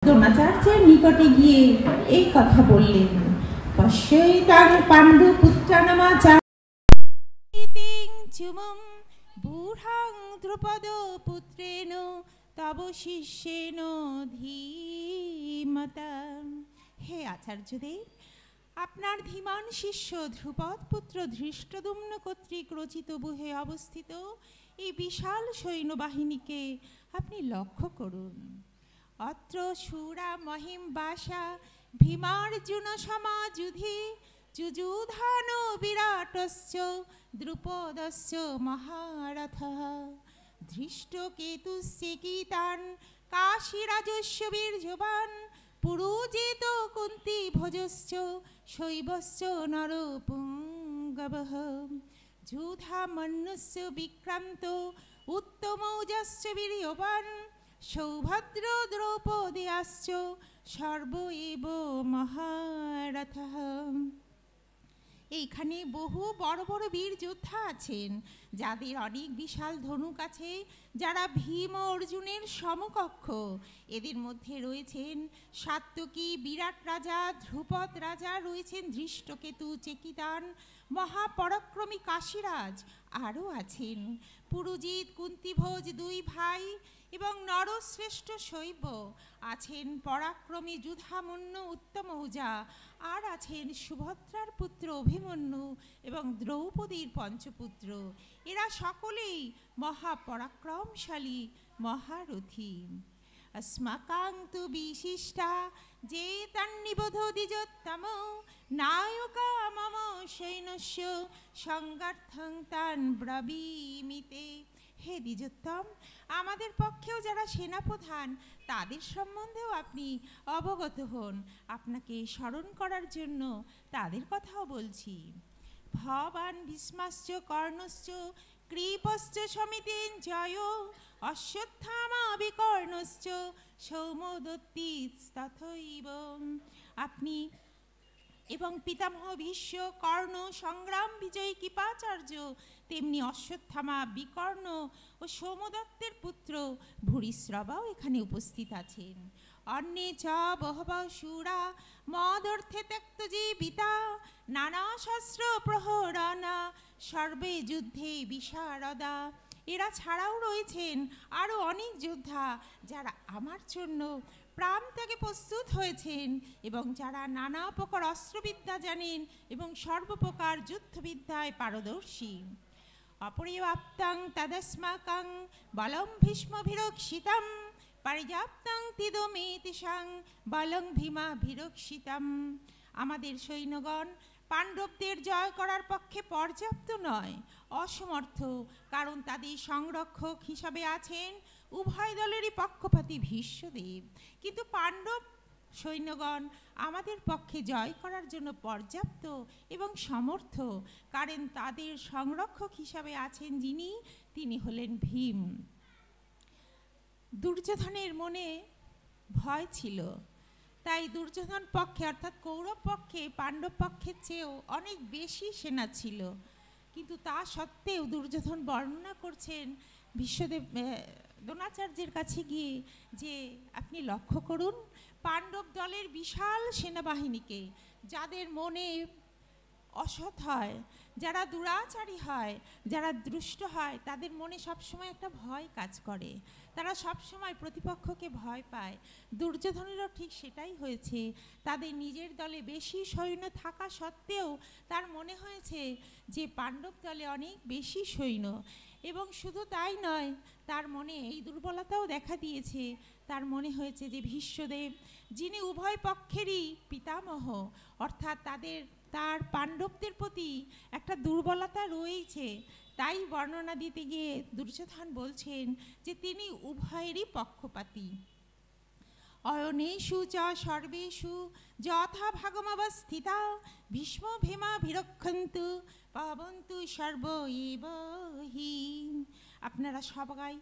দ্রোণাচার্যের নিকটে গিয়ে এই কথা বললেন। পশ্যৈতাং পাণ্ডুপুত্রানামাচারিতিং চুমুম বুঢ়াং দ্রুপদ পুত্রেণ তব শিষ্যেন ধীমতা। হে আচার্যদেব, আপনার ধীমান শিষ্য ধ্রুপদ পুত্র ধৃষ্টদ্যুম্ন কর্তৃক রচিত বুহে অবস্থিত এই বিশাল সৈন্যবাহিনীকে আপনি লক্ষ্য করুন। অত্র শূরা মহিম বাসা ভীমার্জুন সমাযুধি যুযুধান বিরাটস্য দ্রুপদস্য মহারথঃ ধৃষ্টকেতুস্য কীতান কাশীরাজস্য বীর্যবান পুরুজিত কুন্তি ভোজস্য শৈবস্য নরপুঙ্গবঃ যুধামন্যস্য বিক্রান্ত উত্তমৌজস্য বীর্যবান সৌভদ্র দ্রৌপদীয়াশ্চ সর্ব এব মহারথঃ। এইখানে বহু বড় বড় বীর যোদ্ধা আছেন, যাদের অনেক বিশাল ধনুক আছে, যারা ভীম ও অর্জুনের সমকক্ষ। এদের মধ্যে রয়েছেন সাত্যকী, বিরাট রাজা, ধ্রুপদ রাজা, রয়েছেন ধৃষ্টকেতু, চেকিতান, মহাপরাক্রমী কাশীরাজ, আরও আছেন পুরুজিৎ, কুন্তিভোজ দুই ভাই এবং নরশ্রেষ্ঠ শৈব, আছেন পরাক্রমী যুধামন্য উত্তমৌজা, আর আছেন সুভদ্রার পুত্র অভিমন্যু এবং দ্রৌপদীর পঞ্চপুত্র। এরা সকলেই মহাপরাক্রমশালী মহারথী। अस्माकं तु विशिष्टा जे तन्निबोध द्विजोत्तम नायका मम सैन्यस्य সংগার্থং তান ব্রবীমিতে। হে দ্বিজোত্তম, আমাদের পক্ষেও যারা সেনাপ্রধান তাদের সম্বন্ধেও আপনি অবগত হন। আপনাকে স্মরণ করার জন্য তাদের কথাও বলছি। ভবান ভীষ্মশ্চ কর্ণশ্চ কৃপশ্চ সমিতিন জয় অশ্বত্থামা বিকর্ণশ্চ সৌমদত্তি তথৈব। আপনি এবং পিতামহ ভীষ্ম, কর্ণ, সংগ্রাম বিজয়ী কৃপাচার্য, তেমনি অশ্বত্থামা, বিকর্ণ ও সৌমদত্তের পুত্র ভূরিশ্রবাও এখানে উপস্থিত আছেন। অন্যে চ বহব শূরা মদর্থে ত্যক্ত জীবিতা নানা শস্ত্র প্রহরণা সর্বে যুদ্ধে বিশারদা। এরা ছাড়াও রয়েছেন আরও অনেক যোদ্ধা, যারা আমার জন্য প্রাণ থেকে প্রস্তুত হয়েছেন এবং যারা নানা প্রকার অস্ত্রবিদ্যা জানেন এবং সর্বপ্রকার যুদ্ধবিদ্যায় পারদর্শী। অপরিব্যাপ্তং তদস্মাকং বলং ভীষ্মভিরক্ষিতং পর্যাপ্তং তিদমেতিশাং বলং ভীমাভিরক্ষিতং। আমাদের সৈন্যগণ পাণ্ডবদের জয় করার পক্ষে পর্যাপ্ত নয়, অসমর্থ, কারণ তাদের সংরক্ষক হিসাবে আছেন উভয় দলেরই পক্ষপাতী ভীষ্মদেব। কিন্তু পাণ্ডব সৈন্যগণ আমাদের পক্ষে জয় করার জন্য পর্যাপ্ত এবং সমর্থ, কারণ তাদের সংরক্ষক হিসাবে আছেন যিনি, তিনি হলেন ভীম। দুর্যোধনের মনে ভয় ছিল, তাই দুর্যোধন পক্ষে অর্থাৎ কৌরব পক্ষে পাণ্ডব পক্ষের চেয়েও অনেক বেশি সেনা ছিল। কিন্তু তা সত্ত্বেও দুর্যোধন বর্ণনা করছেন ভীষ্মদেব দ্রোণাচার্যের কাছে গিয়ে যে আপনি লক্ষ্য করুন পাণ্ডব দলের বিশাল সেনাবাহিনীকে, যাদের মনে অসৎ হয়, যারা দুরাচারী হয়, যারা দুষ্ট হয়, তাদের মনে সবসময় একটা ভয় কাজ করে, তারা সবসময় প্রতিপক্ষকে ভয় পায়। দুর্যোধনেরও ঠিক সেটাই হয়েছে। তাদের নিজের দলে বেশি সৈন্য থাকা সত্ত্বেও তার মনে হয়েছে যে পাণ্ডব দলে অনেক বেশি সৈন্য, এবং শুধু তাই নয়, তার মনে এই দুর্বলতাও দেখা দিয়েছে। তার মনে হয়েছে যে ভীষ্মদেব, যিনি উভয় পক্ষেরই পিতামহ, অর্থাৎ তার পাণ্ডবদের প্রতি একটা দুর্বলতা রয়েছে। তাই বর্ণনা দিতে গিয়ে দুর্যোধন বলছেন যে তিনি উভয়েরই পক্ষপাতী। অয়নেষু চ সর্বেষু যথা ভাগমবস্থিতা ভীষ্ম ভীমা বিরক্ষন্তু পাবন্তু সর্ব এব হি। আপনারা সবাই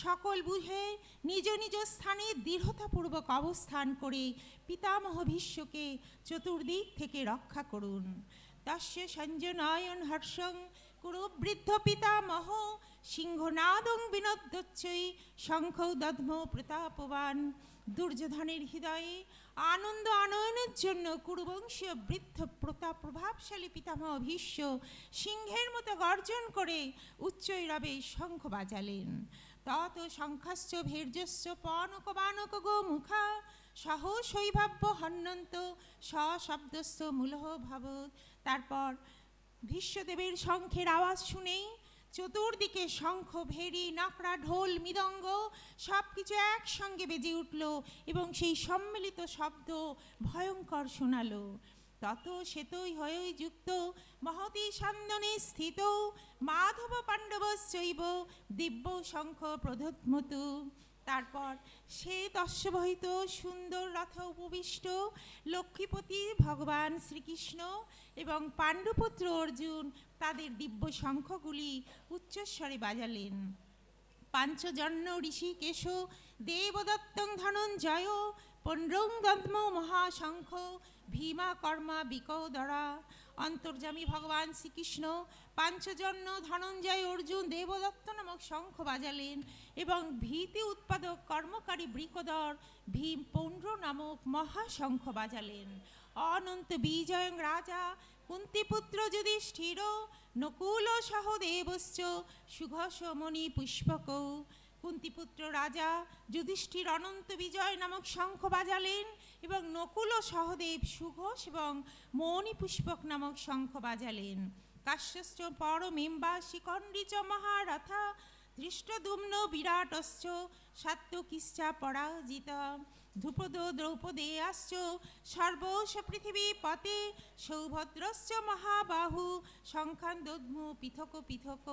সকল বুঝে নিজ নিজ স্থানে দৃঢ়তাপূর্বক অবস্থান করে পিতামহ ভীষ্মকে চতুর্দিক থেকে রক্ষা করুন। তস্য সঞ্জনয়ন হর্ষং কুরু বৃদ্ধ পিতামহ সিংহনাদং বিনোদ্যচ্ছৈ শঙ্খৌ দধ্ম প্রতাপবান দুর্যোধনের হৃদয়ে আনন্দ আনয়নের জন্য কুরুবংশীয় বৃদ্ধ প্রভাবশালী পিতামহ ভীষ্ম সিংহের মতো গর্জন করে উচ্চৈরবে শঙ্খ বাজালেন। তত শঙ্খাশ্চ ভীর্যশ্চ পনক বানক গো মুখা সহ শৈভাব্য হন্যন্ত সশব্দস্য মূলহ ভাবত। তারপর ভীষ্মদেবের শঙ্খের আওয়াজ শুনেই চতুর্দিকে শঙ্খ, ভেরি, নাকড়া, ঢোল, মৃদঙ্গ সব কিছু একসঙ্গে বেজে উঠল এবং সেই সম্মিলিত শব্দ ভয়ঙ্কর শোনালো। তত শ্বেতই হয়ই যুক্ত মহতি সান্দনে স্থিত মাধব পাণ্ডবশ্চৈব দিব্য শঙ্খ প্রদত্মতু। তারপর সে তস্যবহিত সুন্দর রথ উপবিষ্ট লক্ষ্মীপতি ভগবান শ্রীকৃষ্ণ এবং পাণ্ডুপুত্র অর্জুন তাদের দিব্য শঙ্খগুলি উচ্চস্বরে বাজালেন। পাঞ্চজন্য ঋষিকেশ দেবদত্তং ধনঞ্জয় পণ্ড্রং দদ্ম মহাশঙ্খ ভীমা কর্মা বিকোদরা। অন্তর্যামী ভগবান শ্রীকৃষ্ণ পাঞ্চজন্য ধনঞ্জয় অর্জুন দেবদত্ত নামক শঙ্খ বাজালেন এবং ভীতি উৎপাদক কর্মকারী বৃকোদর ভীম পৌণ্ড্র নামক মহাশঙ্খ বাজালেন। অনন্ত বিজয়ং রাজা কুন্তিপুত্র যুধিষ্ঠির নকুল সহদেবশ্চ সুঘোষ মণি পুষ্পক। কুন্তিপুত্র রাজা যুধিষ্ঠির অনন্ত বিজয় নামক শঙ্খ বাজালেন এবং নকুল ও সহদেব সুঘোষ এবং মণি পুষ্পক নামক শঙ্খ বাজালেন। কাশ্যশ্চ পরমেম্বা শিখণ্ডী চ মহারথা ধৃষ্টদ্যুম্ন বিরাটশ্চ সাত্যকিশ্চা পরাজিতা। ধ্রুপদ দ্রৌপদেয়াশ্চ সর্বশ পৃথিবী পতে সৌভদ্রশ্চ মহাবাহু শঙ্খান দদ্মু পৃথক পৃথক।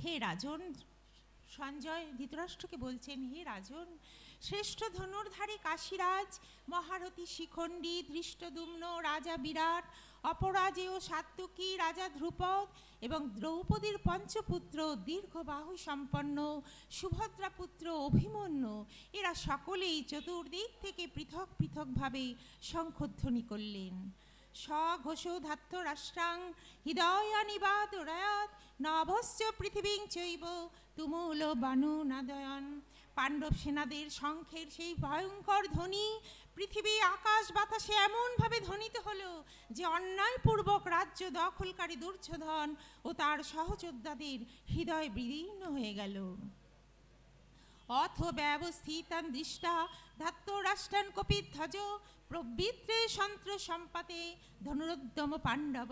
হে রাজন, সঞ্জয় ধৃতরাষ্ট্রকে বলছেন, হে রাজন, শ্রেষ্ঠ ধনুর্ধারী কাশীরাজ মহারথী শিখণ্ডী ধৃষ্টদ্যুম্ন রাজা বিরাট, অপরাজেয় সাত্যকী রাজা ধ্রুপদ এবং দ্রৌপদীর পঞ্চপুত্র দীর্ঘবাহু সম্পন্ন সুভদ্রাপুত্র অভিমন্যু, এরা সকলেই চতুর্দিক থেকে পৃথক পৃথকভাবে শঙ্খধ্বনি করলেন। স্বঘোষ ধাত্ত রাষ্ট্রাং হৃদয়ানিবাদরায়াৎ নভশ্চ পৃথিবীং চৈব তুমুল বানু নাদয়ন। পাণ্ডব সেনাদের শঙ্খের সেই ভয়ঙ্কর ধ্বনি পৃথিবী আকাশ বাতাসে এমনভাবে ধ্বনিত হলো যে অন্যায়পূর্বক রাজ্য দখলকারী দুর্যোধন ও তার সহযোদ্ধাদের হৃদয় বিদীর্ণ হয়ে গেল। অথ ব্যবস্থিতান দৃষ্টা ধাত্ত রাষ্ট্রান কপিধ্বজ প্রবৃত্রে সন্ত্র সম্পাতে ধনুরোদ্যম পাণ্ডব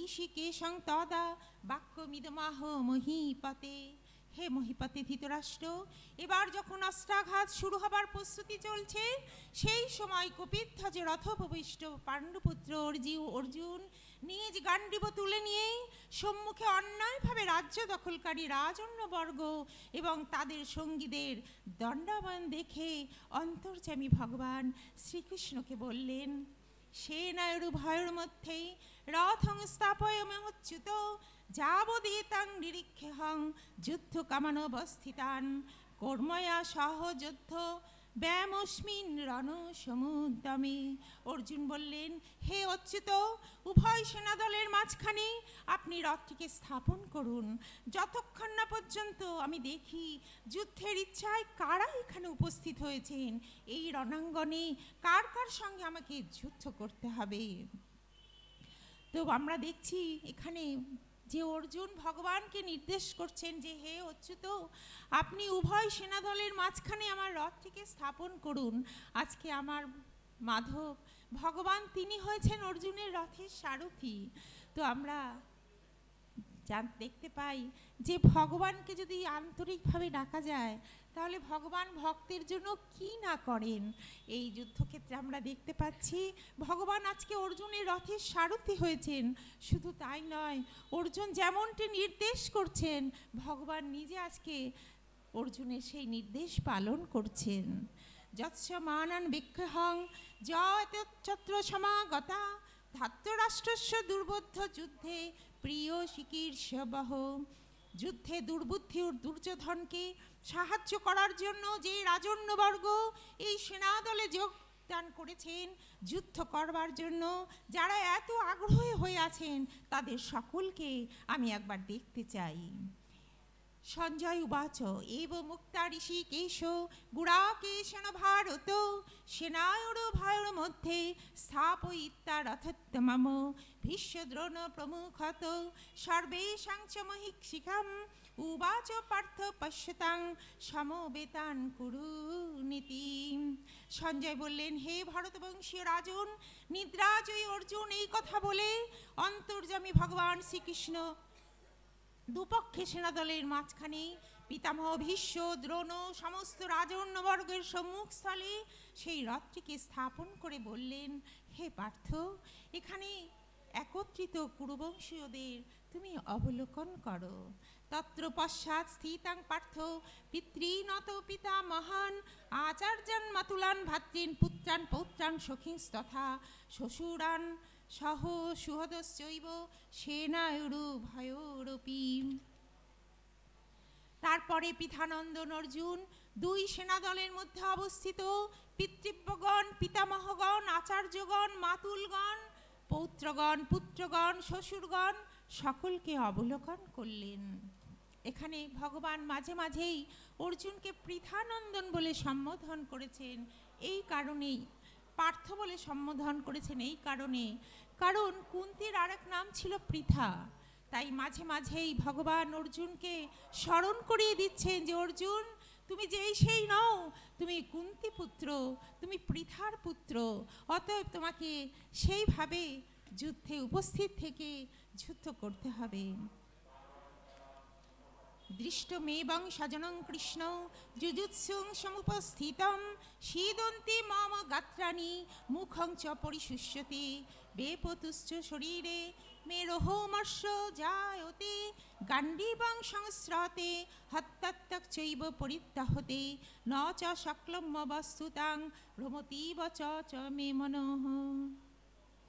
ঋষিকেশং তদা বাক্যমিদমাহ মহীপতে। হে মহীপতে ধৃতরাষ্ট্র, এবার যখন অস্ত্রাঘাত শুরু হবার প্রস্তুতি চলছে, সেই সময় কপিধ্বজে রথোপবিষ্ট পাণ্ডুপুত্র অর্জুন নিজ গান্ডীব তুলে নিয়েই সম্মুখে অন্যায়ভাবে রাজ্য দখলকারী রাজন্যবর্গ এবং তাদের সঙ্গীদের দণ্ডায়মান দেখে অন্তর্যামী ভগবান শ্রীকৃষ্ণকে বললেন, সেনায়ুর ভয়ের মধ্যেই রথং স্থাপয়মচ্যুত যাবদেতাং নিরীক্ষেহং যুদ্ধ কামানবস্থিতান কর্ময়া সহ যুদ্ধ ব্যামস্মিন রণ সমুদ্যমে। অর্জুন বললেন, হে অচ্যুত, উভয় সেনাদলের মাঝখানে আপনি রথটিকে স্থাপন করুন, যতক্ষণ না পর্যন্ত আমি দেখি যুদ্ধের ইচ্ছায় কারা এখানে উপস্থিত হয়েছেন, এই রণাঙ্গনে কার কার সঙ্গে আমাকে যুদ্ধ করতে হবে। তো আমরা দেখছি এখানে যে অর্জুন ভগবানকে নির্দেশ করছেন যে, হে অচ্যুত, আপনি উভয় সেনাদলের মাঝখানে আমার রথটিকে স্থাপন করুন। আজকে আমার মাধব ভগবান তিনি হয়েছেন অর্জুনের রথের সারথি। তো আমরা দেখতে পাই যে ভগবানকে যদি আন্তরিকভাবে ডাকা যায় তাহলে ভগবান ভক্তের জন্য কি না করেন। এই যুদ্ধক্ষেত্রে আমরা দেখতে পাচ্ছি ভগবান আজকে অর্জুনের রথের সারথি হয়েছেন। শুধু তাই নয়, অর্জুন যেমনটি নির্দেশ করছেন ভগবান নিজে আজকে অর্জুনের সেই নির্দেশ পালন করছেন। যৎস মানান বিক্ষহং যত্র সমাগতা ধাত্ররাষ্ট্রস্য দুর্বোধ্য যুদ্ধে প্রিয় চিকীর্ষবহ। যুদ্ধে দুর্বুদ্ধি ও দুর্যোধনকে সাহায্য করার জন্য যে রাজন্যবর্গ এই সেনাদলে যোগদান করেছেন যুদ্ধ করবার জন্য, যারা এত আগ্রহী হয়ে আছেন, তাদের সকলকে আমি একবার দেখতে চাই। সঞ্জয় উবাচ এব মুক্তা ঋষিকেশ গুড়াকেশন ভারত সেনায়োর ভয়োর মধ্যে স্থাপয়িতা রথোত্তমম ভীষ্মদ্রোণ প্রমুখত সর্বেষাং চ মহিষিকাম উবাচ পার্থ পশ্যতাং সমবেতান কুরুনীতি। সঞ্জয় বললেন, হে ভরতবংশীয় রাজন, নিদ্রাজয়ী অর্জুন এই কথা বলে অন্তর্যামী ভগবান শ্রীকৃষ্ণ দুপক্ষে সেনাদলের মাঝখানে পিতামহ ভীষ্ম দ্রোণ সমস্ত রাজন্যবর্গের সম্মুখস্থলে সেই রথটিকে স্থাপন করে বললেন, হে পার্থ, এখানে একত্রিত কুরুবংশীয়দের তুমি অবলোকন করো। তত্র পশ্চাৎ স্থিতাং পার্থ পিতৃনত পিতা মহান আচার্যান মাতুলান ভাতৃন পুত্রান পৌত্রান সখিংস্তথা শ্বশুরান সহ সুহদশ্চৈব সেনায়ুরু ভয়োরপি। তারপরে পিতানন্দন অর্জুন দুই সেনাদলের মধ্যে অবস্থিত পিতৃব্যগণ, পিতামহগণ, আচার্যগণ, মাতুলগণ, পৌত্রগণ, পুত্রগণ, শ্বশুরগণ সকলকে অবলোকন করলেন। এখানে ভগবান মাঝে মাঝেই অর্জুনকে পৃথানন্দন বলে সম্বোধন করেছেন। এই কারণেই পার্থ বলে সম্বোধন করেছেন, এই কারণে কারণ কুন্তির আরেক নাম ছিল পৃথা। তাই মাঝে মাঝেই ভগবান অর্জুনকে স্মরণ করিয়ে দিচ্ছেন যে অর্জুন, তুমি যেই সেই নও, তুমি কুন্তি পুত্র, তুমি পৃথার পুত্র, অতএব তোমাকে সেইভাবে যুদ্ধে উপস্থিত থেকে যুদ্ধ করতে হবে। দৃষ্টমেবং স্বজনং কৃষ্ণ যুজুৎসুং সমুপস্থিতম শীদন্তি মম গাত্রাণি মুখং চ পরিশুষ্যতে বেপতুশ্চ শরীরে মে রোহমর্ষ জায়তে গাণ্ডীবং সংস্রতে হত্যাত্তক চৈব পরিত্যাহতে ন চ শক্লম্য বস্তুতাং ভ্রমতীব চ মে মনঃ।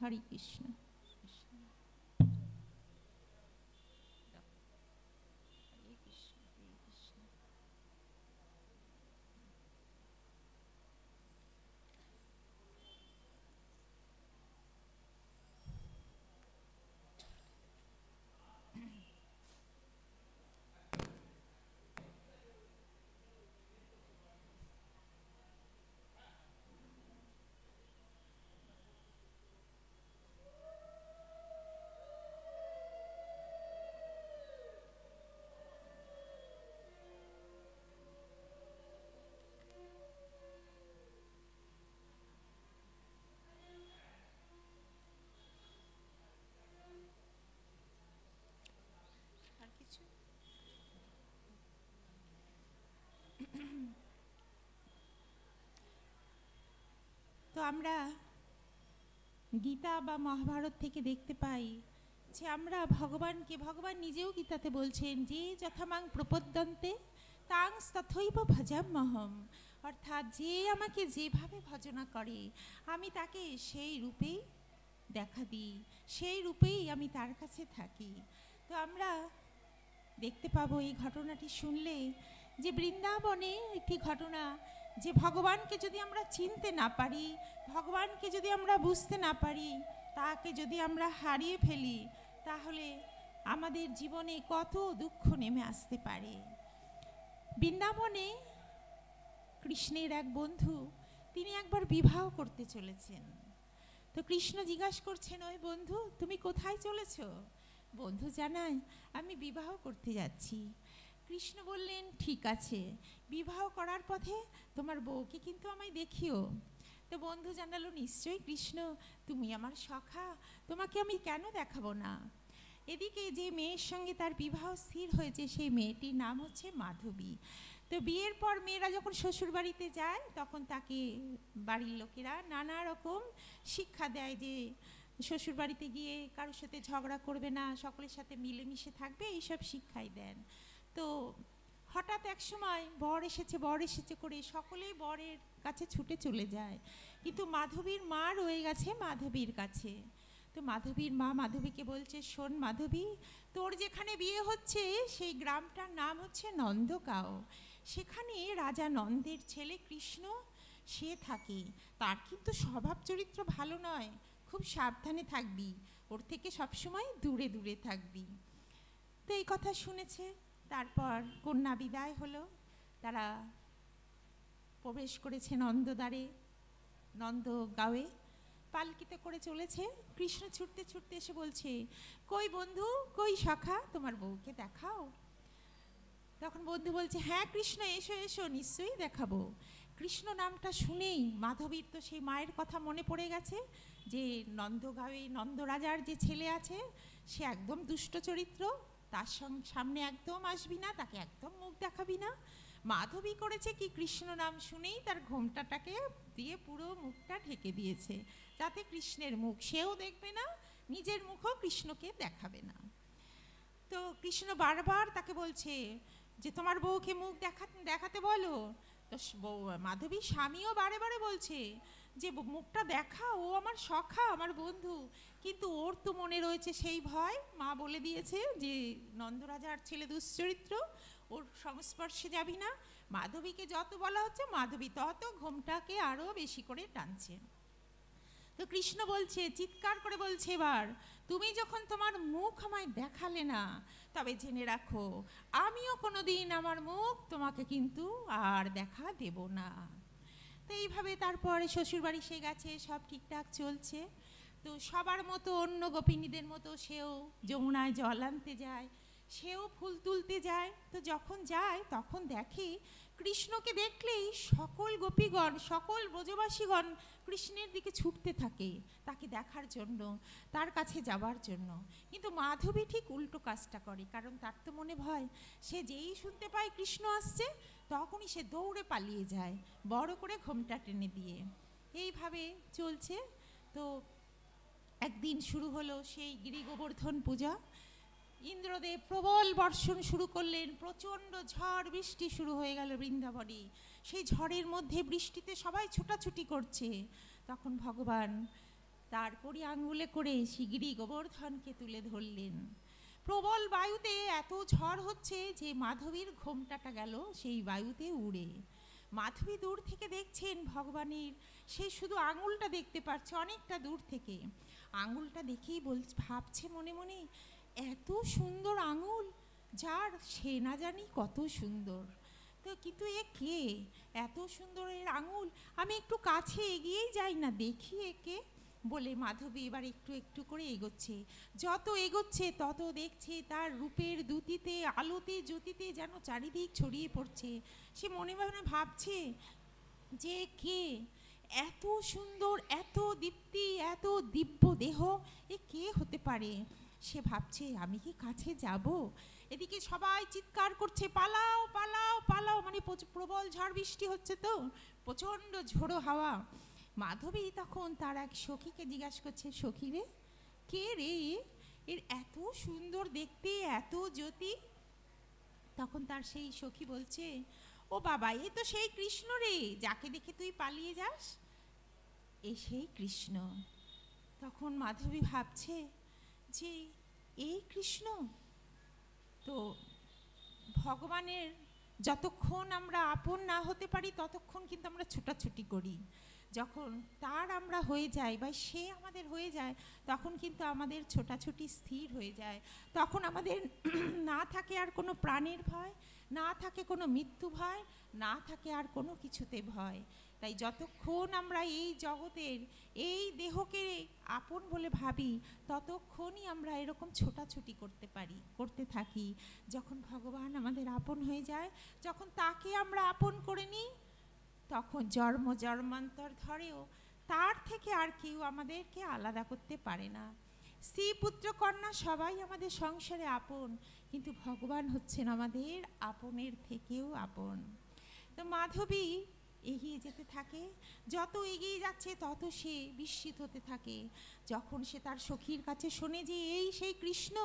হরে কৃষ্ণ। তো আমরা গীতা বা মহাভারত থেকে দেখতে পাই যে আমরা ভগবানকে, ভগবান নিজেও গীতাতে বলছেন যে যথামাং প্রপদ্যন্তে তাং তথৈব ভজাম্যহম, অর্থাৎ যে আমাকে যেভাবে ভজনা করে আমি তাকে সেই রূপেই দেখা দিই, সেই রূপেই আমি তার কাছে থাকি। তো আমরা দেখতে পাবো এই ঘটনাটি শুনলে যে বৃন্দাবনে একটি ঘটনা, যে ভগবানকে যদি আমরা চিনতে না পারি, ভগবানকে যদি আমরা বুঝতে না পারি, তাকে যদি আমরা হারিয়ে ফেলি, তাহলে আমাদের জীবনে কত দুঃখ নেমে আসতে পারে। বৃন্দাবনে কৃষ্ণের এক বন্ধু, তিনি একবার বিবাহ করতে চলেছেন। তো কৃষ্ণ জিজ্ঞাসা করছেন, ওই বন্ধু তুমি কোথায় চলেছ? বন্ধু জানায়, আমি বিবাহ করতে যাচ্ছি। কৃষ্ণ বললেন, ঠিক আছে, বিবাহ করার পথে তোমার বউকে কিন্তু আমায় দেখিও। তো বন্ধু জানালো, নিশ্চয়ই কৃষ্ণ, তুমি আমার সখা, তোমাকে আমি কেন দেখাবো না। এদিকে যে মেয়ের সঙ্গে তার বিবাহ স্থির হয়েছে সেই মেয়েটির নাম হচ্ছে মাধবী। তো বিয়ের পর মেয়েরা যখন শ্বশুর বাড়িতে যায় তখন তাকে বাড়ির লোকেরা নানা রকম শিক্ষা দেয় যে শ্বশুর বাড়িতে গিয়ে কারোর সাথে ঝগড়া করবে না, সকলের সাথে মিলেমিশে থাকবে, এইসব শিক্ষাই দেন। তো হঠাৎ এক সময় বর এসেছে করে সকলেই বরের কাছে ছুটে চলে যায়, কিন্তু মাধবীর মা রয়ে গেছে মাধবীর কাছে। তো মাধবীর মা মাধবীকে বলছে, শোন মাধবী, তোর যেখানে বিয়ে হচ্ছে সেই গ্রামটার নাম হচ্ছে নন্দগাঁও, সেখানে রাজা নন্দের ছেলে কৃষ্ণ সে থাকে, তার কিন্তু স্বভাব চরিত্র ভালো নয়, খুব সাবধানে থাকবি, ওর থেকে সবসময় দূরে দূরে থাকবি। তো এই কথা শুনেছে। তারপর কন্যা বিদায় হলো, তারা প্রবেশ করেছে নন্দদ্বারে, নন্দগাঁওয়ে, পালকিতে করে চলেছে। কৃষ্ণ ছুটতে ছুটতে এসে বলছে, কই বন্ধু, কই সখা, তোমার বউকে দেখাও। তখন বন্ধু বলছে, হ্যাঁ কৃষ্ণ, এসো এসো, নিশ্চয়ই দেখাবো। কৃষ্ণ নামটা শুনেই মাধবীর তো সেই মায়ের কথা মনে পড়ে গেছে, যে নন্দগাঁওয়ে নন্দরাজার যে ছেলে আছে সে একদম দুষ্ট চরিত্র, তার সামনে একদম আসবি না, তাকে একদম মুখ দেখাবি না। মাধবী করেছে কি, কৃষ্ণ নাম শুনেই তার ঘোমটাটাকে দিয়ে পুরো মুখটা ঢেকে দিয়েছে, যাতে কৃষ্ণের মুখ সেও দেখবে না, নিজের মুখও কৃষ্ণকে দেখাবে না। তো কৃষ্ণ বারবার তাকে বলছে যে তোমার বউকে মুখ দেখাতে বলো। তো মাধবীর স্বামীও বারে বারে বলছে যে মুখটা দেখা, ও আমার সখা, আমার বন্ধু, কিন্তু ওর তো মনে রয়েছে সেই ভয়, মা বলে দিয়েছে যে নন্দরাজার ছেলে দুশ্চরিত্র, ওর সংস্পর্শে যাবি না। মাধবীকে যত বলা হচ্ছে মাধবী তত ঘোমটাকে আরো বেশি করে টানছে। তো কৃষ্ণ বলছে, চিৎকার করে বলছে, এবার তুমি যখন তোমার মুখ আমায় দেখালে না, তবে জেনে রাখো আমিও কোনোদিন আমার মুখ তোমাকে কিন্তু আর দেখা দেব না। তো এইভাবে তারপরে শ্বশুরবাড়ি সে গেছে, সব ঠিকঠাক চলছে। তো সবার মতো অন্য গোপিনীদের মতো সেও যমুনায় জল আনতে যায়, সেও ফুল তুলতে যায়। তো যখন যায় তখন দেখে কৃষ্ণকে দেখলেই সকল গোপীগণ, সকল ব্রজবাসীগণ কৃষ্ণের দিকে ছুটতে থাকে তাকে দেখার জন্য, তার কাছে যাবার জন্য। কিন্তু মাধবী ঠিক উল্টো কাজটা করে, কারণ তার তো মনে ভয়, সে যেই শুনতে পায় কৃষ্ণ আসছে তখনই সে দৌড়ে পালিয়ে যায়, বড় করে ঘোমটা টেনে দিয়ে। এইভাবে চলছে। তো একদিন শুরু হলো সেই গিরি গোবর্ধন পূজা। ইন্দ্রদেব প্রবল বর্ষণ শুরু করলেন, প্রচণ্ড ঝড় বৃষ্টি শুরু হয়ে গেল বৃন্দাবনে। সেই ঝড়ের মধ্যে বৃষ্টিতে সবাই ছোটাছুটি করছে। তখন ভগবান তার কড়ি আঙ্গুলে করে শিগগিরি গোবর্ধনকে তুলে ধরলেন। প্রবল বায়ুতে এত ঝড় হচ্ছে যে মাধবীর ঘোমটাটা গেল সেই বায়ুতে উড়ে। মাধবী দূর থেকে দেখছেন ভগবানের, সে শুধু আঙুলটা দেখতে পাচ্ছে অনেকটা দূর থেকে। আঙুলটা দেখেই ভাবছে মনে মনে, এত সুন্দর আঙুল, যার সে না জানি কত সুন্দর। তো কিন্তু এ কে, এত সুন্দর এর আঙুল, আমি একটু কাছে এগিয়েই যাই না, দেখি একে বলে মাধবী এবার একটু একটু করে এগোচ্ছে। যত এগোচ্ছে তত দেখছে তার রূপের দ্যুতিতে, আলোতে, জ্যোতিতে যেন চারিদিক ছড়িয়ে পড়ছে। সে মনে মনে ভাবছে যে কে এত সুন্দর, এত দীপ্তি, এত দিব্য দেহ, এ কে হতে পারে। সে ভাবছে আমি কি কাছে যাব। এদিকে সবাই চিৎকার করছে, পালাও পালাও পালাও, মানে প্রবল ঝড় বৃষ্টি হচ্ছে, তো প্রচণ্ড ঝোড়ো হাওয়া। মাধবী তখন তার এক সখীকে জিজ্ঞাসা করছে, সখী রে, কে রে এর এত সুন্দর দেখতে, এত জ্যোতি। তখন তার সেই সখী বলছে, ও বাবা, এ তো সেই কৃষ্ণ রে, যাকে দেখে তুই পালিয়ে যাস, এ সেই কৃষ্ণ। তখন মাধবী ভাবছে যে এই কৃষ্ণ। তো ভগবানের যতক্ষণ আমরা আপন না হতে পারি ততক্ষণ কিন্তু আমরা ছুটাছুটি করি, যখন তার আমরা হয়ে যাই বা সে আমাদের হয়ে যায় তখন কিন্তু আমাদের ছোটাছুটি স্থির হয়ে যায়। তখন আমাদের না থাকে আর কোনো প্রাণের ভয়, না থাকে কোনো মৃত্যু ভয়, না থাকে আর কোনো কিছুতে ভয়। তাই যতক্ষণ আমরা এই জগতের এই দেহকে আপন বলে ভাবি ততক্ষণই আমরা এরকম ছোটাছুটি করতে থাকি। যখন ভগবান আমাদের আপন হয়ে যায়, যখন তাকে আমরা আপন করে নিই, তখন জন্ম জন্মান্তর ধরেও তার থেকে আর কেউ আমাদেরকে আলাদা করতে পারে না। স্ত্রী পুত্র কন্যা সবাই আমাদের সংসারে আপন, কিন্তু ভগবান হচ্ছেন আমাদের আপনের থেকেও আপন। তো মাধবী এগিয়ে যেতে থাকে, যত এগিয়ে যাচ্ছে তত সে বিস্মিত হতে থাকে। যখন সে তার সখীর কাছে শোনে যে এই সেই কৃষ্ণ,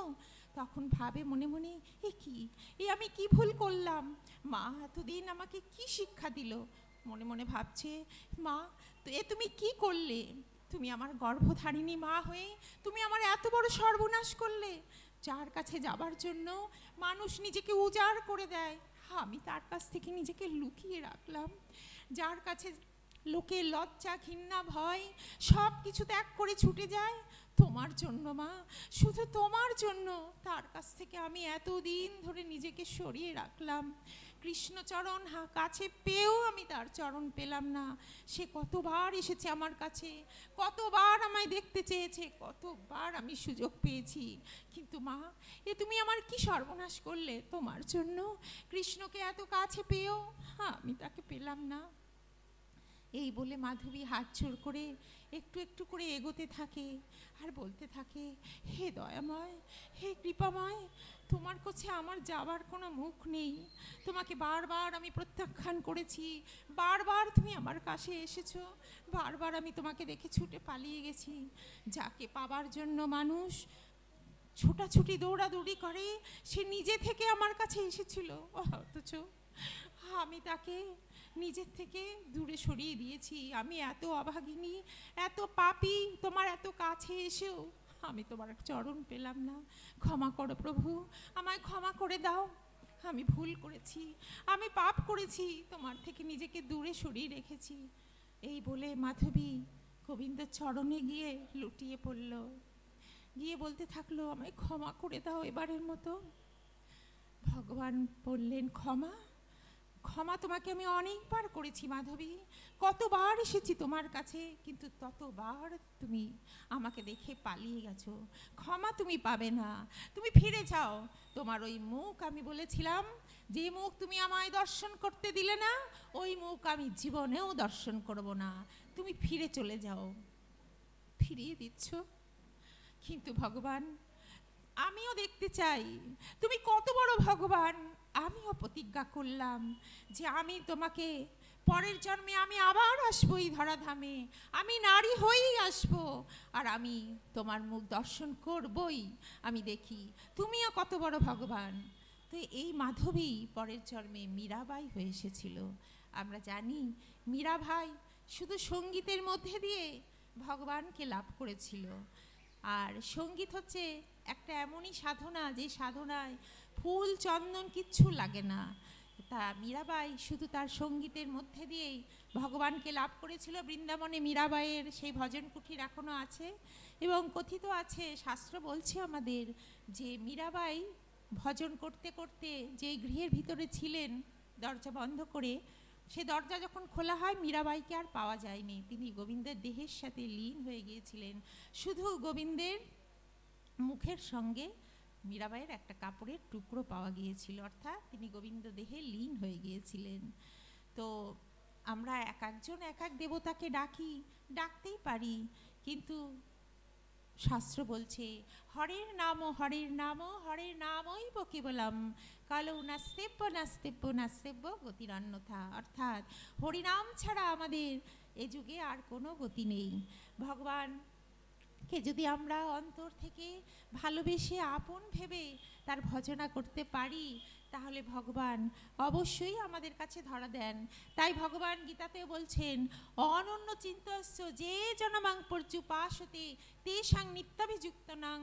তখন ভাবে মনে মনে, এ কি, এ আমি কি ভুল করলাম, মা এতদিন আমাকে কি শিক্ষা দিল। মনে মনে ভাবছে, মা তো এ তুমি কি করলে, তুমি আমার গর্ভধারিণী মা হয়ে তুমি আমার এত বড় সর্বনাশ করলে। যার কাছে যাবার জন্য মানুষ নিজেকে উজাড় করে দেয়, আমি তার কাছ থেকে নিজেকে লুকিয়ে রাখলাম। যার কাছে লোকের লজ্জা ঘৃণা ভয় সব কিছু ত্যাগ করে ছুটে যায় তোমার জন্য মা, শুধু তোমার জন্য। তার কাছ থেকে আমি এতদিন ধরে নিজেকে সরিয়ে রাখলাম। কৃষ্ণচরণ কাছে পেয়েও আমি তার চরণ পেলাম না। সে কতবার এসেছে আমার কাছে, কতবার আমায় দেখতে চেয়েছে, কতবার আমি সুযোগ পেয়েছি, কিন্তু মা এ তুমি আমার কি সর্বনাশ করলে তোমার জন্য। কৃষ্ণকে এত কাছে পেয়েও আমি তাকে পেলাম না। এই বলে মাধবী হাত জোড় করে একটু একটু করে এগোতে থাকে আর বলতে থাকে, হে দয়াময়, হে কৃপাময়, তোমার কাছে আমার যাবার কোনো মুখ নেই। তোমাকে বারবার আমি প্রত্যাখ্যান করেছি, বারবার তুমি আমার কাছে এসেছো, বারবার আমি তোমাকে দেখে ছুটে পালিয়ে গেছি। যাকে পাবার জন্য মানুষ ছোটাছুটি দৌড়াদৌড়ি করে, সে নিজে থেকে আমার কাছে এসেছিল, অথচ আমি তাকে নিজের থেকে দূরে সরিয়ে দিয়েছি। আমি এত অভাগিনী, এত পাপী, তোমার এত কাছে এসেও আমি তোমার চরণ পেলাম না। ক্ষমা করো প্রভু, আমায় ক্ষমা করে দাও, আমি ভুল করেছি, আমি পাপ করেছি, তোমার থেকে নিজেকে দূরে সরিয়ে রেখেছি। এই বলে মাধবী গোবিন্দের চরণে গিয়ে লুটিয়ে পড়ল, গিয়ে বলতে থাকলো, আমায় ক্ষমা করে দাও এবারের মতো। ভগবান বললেন, ক্ষমা? ক্ষমা তোমাকে আমি অনেকবার করেছি মাধবী, কতবার এসেছি তোমার কাছে, কিন্তু ততবার তুমি আমাকে দেখে পালিয়ে গেছো। ক্ষমা তুমি পাবে না, তুমি ফিরে যাও। তোমার ওই মুখ আমি বলেছিলাম, যে মুখ তুমি আমায় দর্শন করতে দিলে না, ওই মুখ আমি জীবনেও দর্শন করব না। তুমি ফিরে চলে যাও। ফিরিয়ে দিচ্ছ, কিন্তু ভগবান আমিও দেখতে চাই তুমি কত বড় ভগবান। আমিও প্রতিজ্ঞা করলাম যে আমি তোমাকে পরের জন্মে আমি আবার আসবো এই ধরাধামে, আমি নারী হয়েই আসবো, আর আমি তোমার মুখ দর্শন করবই। আমি দেখি তুমিও কত বড় ভগবান। তো এই মাধবী পরের জন্মে মীরাবাই হয়ে এসেছিল। আমরা জানি মীরাবাই শুধু সঙ্গীতের মধ্যে দিয়ে ভগবানকে লাভ করেছিল। আর সঙ্গীত হচ্ছে একটা এমনই সাধনা, যে সাধনায় ফুল চন্দন কিচ্ছু লাগে না। তা মীরাবাই শুধু তার সঙ্গীতের মধ্যে দিয়েই ভগবানকে লাভ করেছিল। বৃন্দাবনে মীরাবাইয়ের সেই ভজন কুঠির এখনও আছে, এবং কথিত আছে, শাস্ত্র বলছে আমাদের, যে মীরাবাই ভজন করতে করতে যে গৃহের ভিতরে ছিলেন দরজা বন্ধ করে, সে দরজা যখন খোলা হয় মীরাবাইকে আর পাওয়া যায়নি। তিনি গোবিন্দের দেহের সাথে লীন হয়ে গিয়েছিলেন। শুধু গোবিন্দের মুখের সঙ্গে মীরাবাইয়ের একটা কাপড়ের টুকরো পাওয়া গিয়েছিল, অর্থাৎ তিনি গোবিন্দ দেহে লীন হয়ে গিয়েছিলেন। তো আমরা এক একজন এক এক দেবতাকে ডাকতেই পারি, কিন্তু শাস্ত্র বলছে হরের নাম হরের নামই কেবলম কালো নাস্তেব্য নাস্তেব্য নাস্তেব্য গতিরন্যথা। অর্থাৎ হরিনাম ছাড়া আমাদের এ যুগে আর কোনো গতি নেই। ভগবানকে যদি আমরা অন্তর থেকে ভালোবেসে আপন ভেবে তার ভজনা করতে পারি, তাহলে ভগবান অবশ্যই আমাদের কাছে ধরা দেন। তাই ভগবান গীতাতেও বলছেন, অনন্য চিন্তস্য যে জনমাং পর্যুপাসতে তেষাং নিত্যাভিযুক্তনাং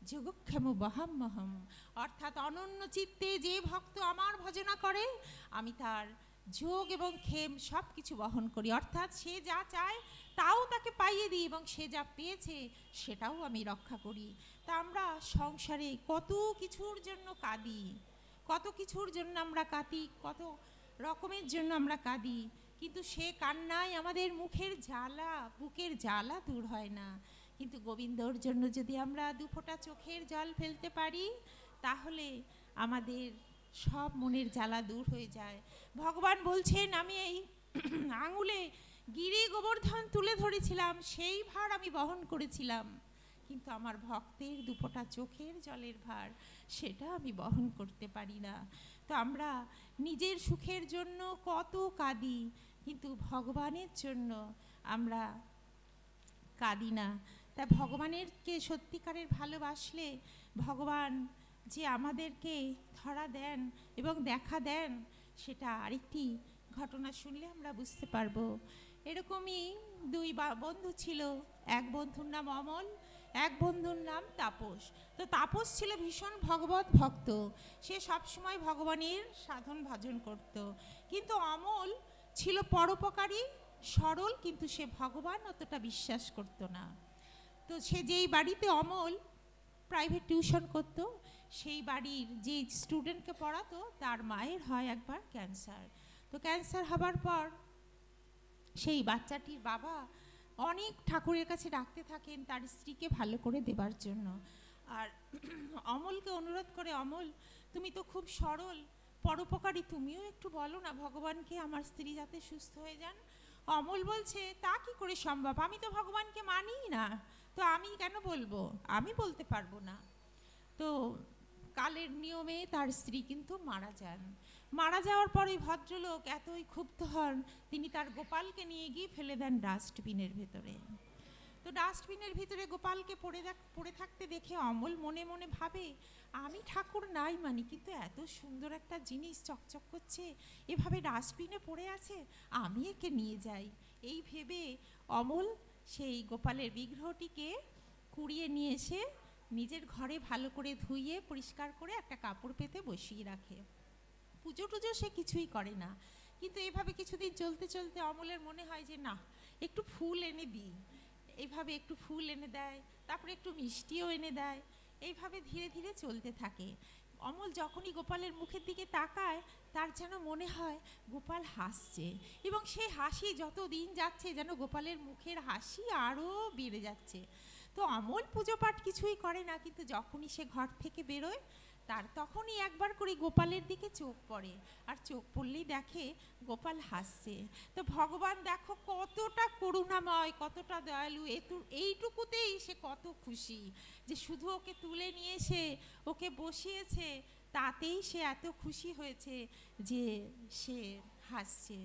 যোগক্ষেম বহাম্যহম। অর্থাৎ অনন্য চিত্তে যে ভক্ত আমার ভজনা করে, আমি তার যোগ এবং ক্ষেম সব কিছু বহন করি। অর্থাৎ সে যা চায় তাও তাকে পাইয়ে দিই, এবং সে যা পেয়েছে সেটাও আমি রক্ষা করি। তা আমরা সংসারে কত কিছুর জন্য কাঁদি, কত কিছুর জন্য আমরা কাঁদি, কত রকমের জন্য আমরা কাঁদি, কিন্তু সে কান্নায় আমাদের মুখের জ্বালা, বুকের জ্বালা দূর হয় না। কিন্তু গোবিন্দর জন্য যদি আমরা দুফোঁটা চোখের জল ফেলতে পারি, তাহলে আমাদের সব মনের জ্বালা দূর হয়ে যায়। ভগবান বলছেন, আমি এই আঙুলে গিরি গোবর্ধন তুলে ধরেছিলাম, সেই ভার আমি বহন করেছিলাম, কিন্তু আমার ভক্তের দুফোঁটা চোখের জলের ভার সেটা আমি বহন করতে পারি না। তো আমরা নিজের সুখের জন্য কত কাঁদি, কিন্তু ভগবানের জন্য আমরা কাঁদি না। তা ভগবানেরকে সত্যিকারের ভালোবাসলে ভগবান যে আমাদেরকে ধরা দেন এবং দেখা দেন, সেটা আরেকটি ঘটনা শুনলে আমরা বুঝতে পারবো। এরকমই দুই বন্ধু ছিল, এক বন্ধুর নাম অমল, এক বন্ধুর নাম তাপস। তো তাপস ছিল ভীষণ ভগবত ভক্ত, সে সবসময় ভগবানের সাধন ভজন করত। কিন্তু অমল ছিল পরোপকারী সরল, কিন্তু সে ভগবান অতটা বিশ্বাস করতো না। তো সে যেই বাড়িতে অমল প্রাইভেট টিউশন করতো, সেই বাড়ির যে স্টুডেন্টকে পড়াতো তার মায়ের হয় একবার ক্যান্সার। তো ক্যান্সার হবার পর সেই বাচ্চাটির বাবা অনেক ঠাকুরের কাছে ডাকতে থাকেন তার স্ত্রীকে ভালো করে দেবার জন্য। আর অমলকে অনুরোধ করে, অমল তুমি তো খুব সরল, পরোপকারী, তুমিও একটু বলো না ভগবানকে আমার স্ত্রী যাতে সুস্থ হয়ে যান। অমল বলছে, তা কি করে সম্ভব, আমি তো ভগবানকে মানিই না, তো আমি কেন বলবো, আমি বলতে পারবো না। তো কালের নিয়মে তার স্ত্রী কিন্তু মারা যান। মারা যাওয়ার পরে ভদ্রলোক এতই ক্ষুব্ধ হন, তিনি তার গোপালকে নিয়ে গিয়ে ফেলে দেন ডাস্টবিনের ভেতরে। তো ডাস্টবিনের ভিতরে গোপালকে পড়ে থাকতে দেখে অমল মনে মনে ভাবে, আমি ঠাকুর নাই মানি, কিন্তু এত সুন্দর একটা জিনিস চকচক করছে এভাবে ডাস্টবিনে পড়ে আছে, আমি একে নিয়ে যাই। এই ভেবে অমল সেই গোপালের বিগ্রহটিকে কুড়িয়ে নিয়ে এসে নিজের ঘরে ভালো করে ধুইয়ে পরিষ্কার করে একটা কাপড় পেতে বসিয়ে রাখে। পুজো টুজো সে কিছুই করে না। কিন্তু এভাবে কিছুদিন চলতে চলতে অমলের মনে হয় যে না, একটু ফুল এনে দিই। এইভাবে একটু ফুল এনে দেয়, তারপরে একটু মিষ্টিও এনে দেয়। এইভাবে ধীরে ধীরে চলতে থাকে। অমল যখনই গোপালের মুখের দিকে তাকায়, তার যেন মনে হয় গোপাল হাসছে, এবং সেই হাসি যত দিন যাচ্ছে যেন গোপালের মুখের হাসি আরও বেড়ে যাচ্ছে। তো অমল পুজো পাঠ কিছুই করে না, কিন্তু যখনই সে ঘর থেকে বেরোয় তার তখনই একবার করে গোপালের দিকে চোখ পড়ে, আর চোখ পড়লেই দেখে গোপাল হাসছে। তো ভগবান দেখো কতটা করুণাময়, কতটা দয়ালু, এইটুকুতেই সে কত খুশি যে শুধু ওকে তুলে নিয়ে এসে ওকে বসিয়েছে, তাতেই সে এত খুশি হয়েছে যে সে হাসছে।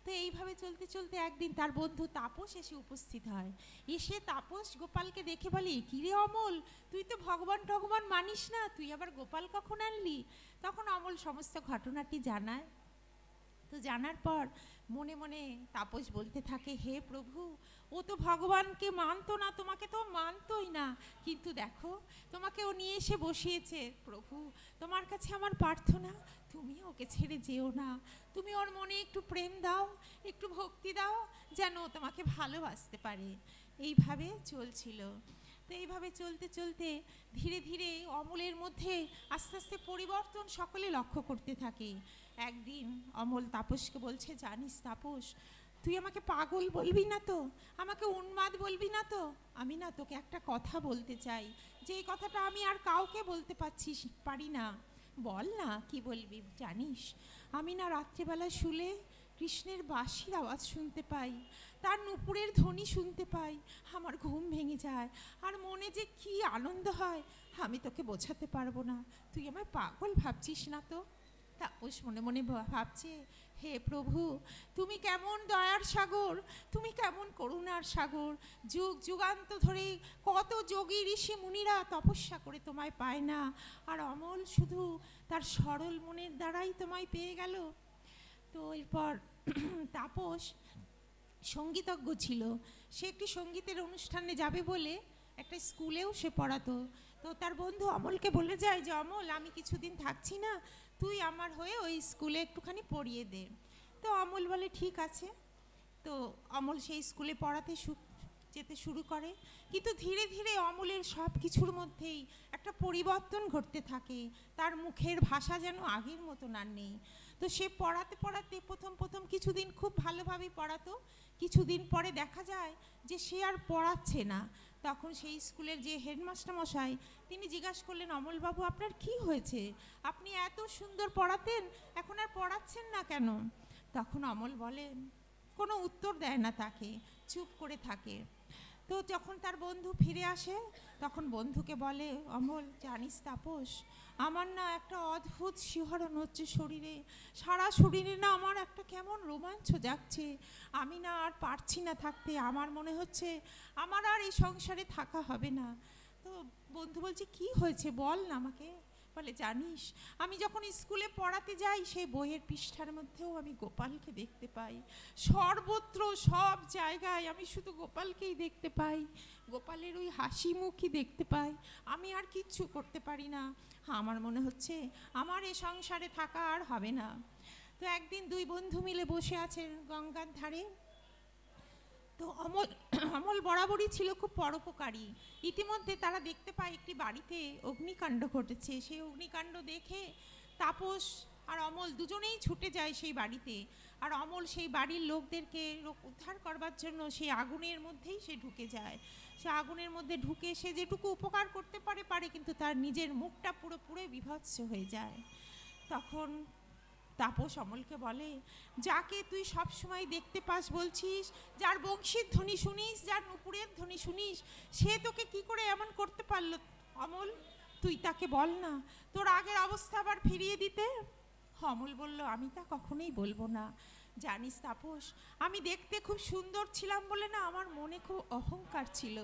তো এইভাবে চলতে চলতে একদিন তার বন্ধু তাপস এসে উপস্থিত হয়। এসে তাপস গোপালকে দেখে বলে, কিরে অমল, তুই তো ভগবান টগবান মানিস না, তুই আবার গোপাল কখন আনলি? তখন অমল সমস্ত ঘটনাটি জানায়। তো জানার পর মনে মনে তাপস বলতে থাকে, হে প্রভু, ও তো ভগবানকে মানতো না, তোমাকে তো মানতোই না, কিন্তু দেখো তোমাকে ও নিয়ে এসে বসিয়েছে। প্রভু, তোমার কাছে আমার প্রার্থনা, তুমি ওকে ছেড়ে যেও না, তুমি ওর মনে একটু প্রেম দাও, একটু ভক্তি দাও, যেন তোমাকে ভালোবাসতে পারে। এইভাবে চলছিল। তো এইভাবে চলতে চলতে ধীরে ধীরে অমলের মধ্যে আস্তে আস্তে পরিবর্তন সকলে লক্ষ্য করতে থাকে। একদিন অমল তাপসকে বলছে, জানিস তাপস, তুই আমাকে পাগল বলবি না তো, আমাকে উন্মাদ বলবি না তো, আমি না তোকে একটা কথা বলতে চাই, যে এই কথাটা আমি আর কাউকে বলতে পারি না। বল না, কি বলবি? জানিস, আমি না রাত্রিবেলা শুলে কৃষ্ণের বাঁশির আওয়াজ শুনতে পাই, তার নূপুরের ধ্বনি শুনতে পাই, আমার ঘুম ভেঙে যায়, আর মনে যে কি আনন্দ হয় আমি তোকে বোঝাতে পারবো না। তুই আমায় পাগল ভাবছিস না তো? তাপস মনে মনে ভাবছে, হে প্রভু, তুমি কেমন দয়ার সাগর, তুমি কেমন করুণার সাগর, যুগ যুগান্ত ধরে কত যোগী ঋষি মুনিরা তপস্যা করে তোমায় পায় না, আর অমল শুধু তার সরল মনের দ্বারাই তোমায় পেয়ে গেল। তো এরপর তাপস সঙ্গীতজ্ঞ ছিল, সে একটি সঙ্গীতের অনুষ্ঠানে যাবে বলে একটা স্কুলেও সে পড়াতো। তো তার বন্ধু অমলকে বলে যায় যে, অমল, আমি কিছুদিন থাকছি না, তুই আমার হয়ে ওই স্কুলে একটুখানি পড়িয়ে দে। তো অমল বলে ঠিক আছে। তো অমল সেই স্কুলে পড়াতে যেতে শুরু করে, কিন্তু ধীরে ধীরে অমলের সব কিছুর মধ্যেই একটা পরিবর্তন ঘটতে থাকে, তার মুখের ভাষা যেন আগের মতন আর নেই। তো সে পড়াতে পড়াতে প্রথম কিছুদিন খুব ভালোভাবে পড়াতো, কিছুদিন পরে দেখা যায় যে সে আর পড়াচ্ছে না। তখন সেই স্কুলের যে হেডমাস্টার মশাই, তিনি জিজ্ঞাসা করলেন, অমলবাবু, আপনার কি হয়েছে? আপনি এত সুন্দর পড়াতেন, এখন আর পড়াচ্ছেন না কেন? তখন অমল বলেন, কোনো উত্তর দেয় না তাকে, চুপ করে থাকে। তো যখন তার বন্ধু ফিরে আসে, তখন বন্ধুকে বলে, অমল, জানিস তাপস, আমার না একটা অদ্ভুত শিহরণ হচ্ছে শরীরে, সারা শরীরে না আমার একটা কেমন রোমাঞ্চ জাগছে, আমি না আর পারছি না থাকতে, আমার মনে হচ্ছে আমার আর এই সংসারে থাকা হবে না। তো বন্ধু বলছে, কি হয়েছে বল না আমাকে। বলে, জানিস, আমি যখন স্কুলে পড়াতে যাই, সেই বইয়ের পৃষ্ঠার মধ্যেও আমি গোপালকে দেখতে পাই, সর্বত্র সব জায়গায় আমি শুধু গোপালকেই দেখতে পাই, গোপালের ওই হাসি মুখই দেখতে পাই, আমি আর কিচ্ছু করতে পারি না, আমার মনে হচ্ছে আমার এ সংসারে থাকা আর হবে না। তো একদিন দুই বন্ধু মিলে বসে আছেন গঙ্গার ধারে, তো অমল অমল বরাবরই ছিল খুব পরোপকারী। ইতিমধ্যে তারা দেখতে পায় একটি বাড়িতে অগ্নিকাণ্ড ঘটেছে। সেই অগ্নিকাণ্ড দেখে তাপস আর অমল দুজনেই ছুটে যায় সেই বাড়িতে। আর অমল সেই বাড়ির লোকদেরকে উদ্ধার করবার জন্য সেই আগুনের মধ্যেই সে ঢুকে যায়। সে আগুনের মধ্যে ঢুকে সে যেটুকু উপকার করতে পারে, কিন্তু তার নিজের মুখটা পুরো বিভৎস হয়ে যায়। তখন তাপস অমলকে বলে, যাকে তুই সব সময় দেখতে পাস বলছিস, যার বংশীর ধ্বনি শুনিস, যার নুপুরের ধ্বনি শুনিস, সে তোকে কি করে এমন করতে পারলো অমল? তুই তাকে বল না তোর আগের অবস্থা আবার ফিরিয়ে দিতে। অমল বলল, আমি তা কখনোই বলবো না। জানিস তাপস, আমি দেখতে খুব সুন্দর ছিলাম বলে না আমার মনে খুব অহংকার ছিল।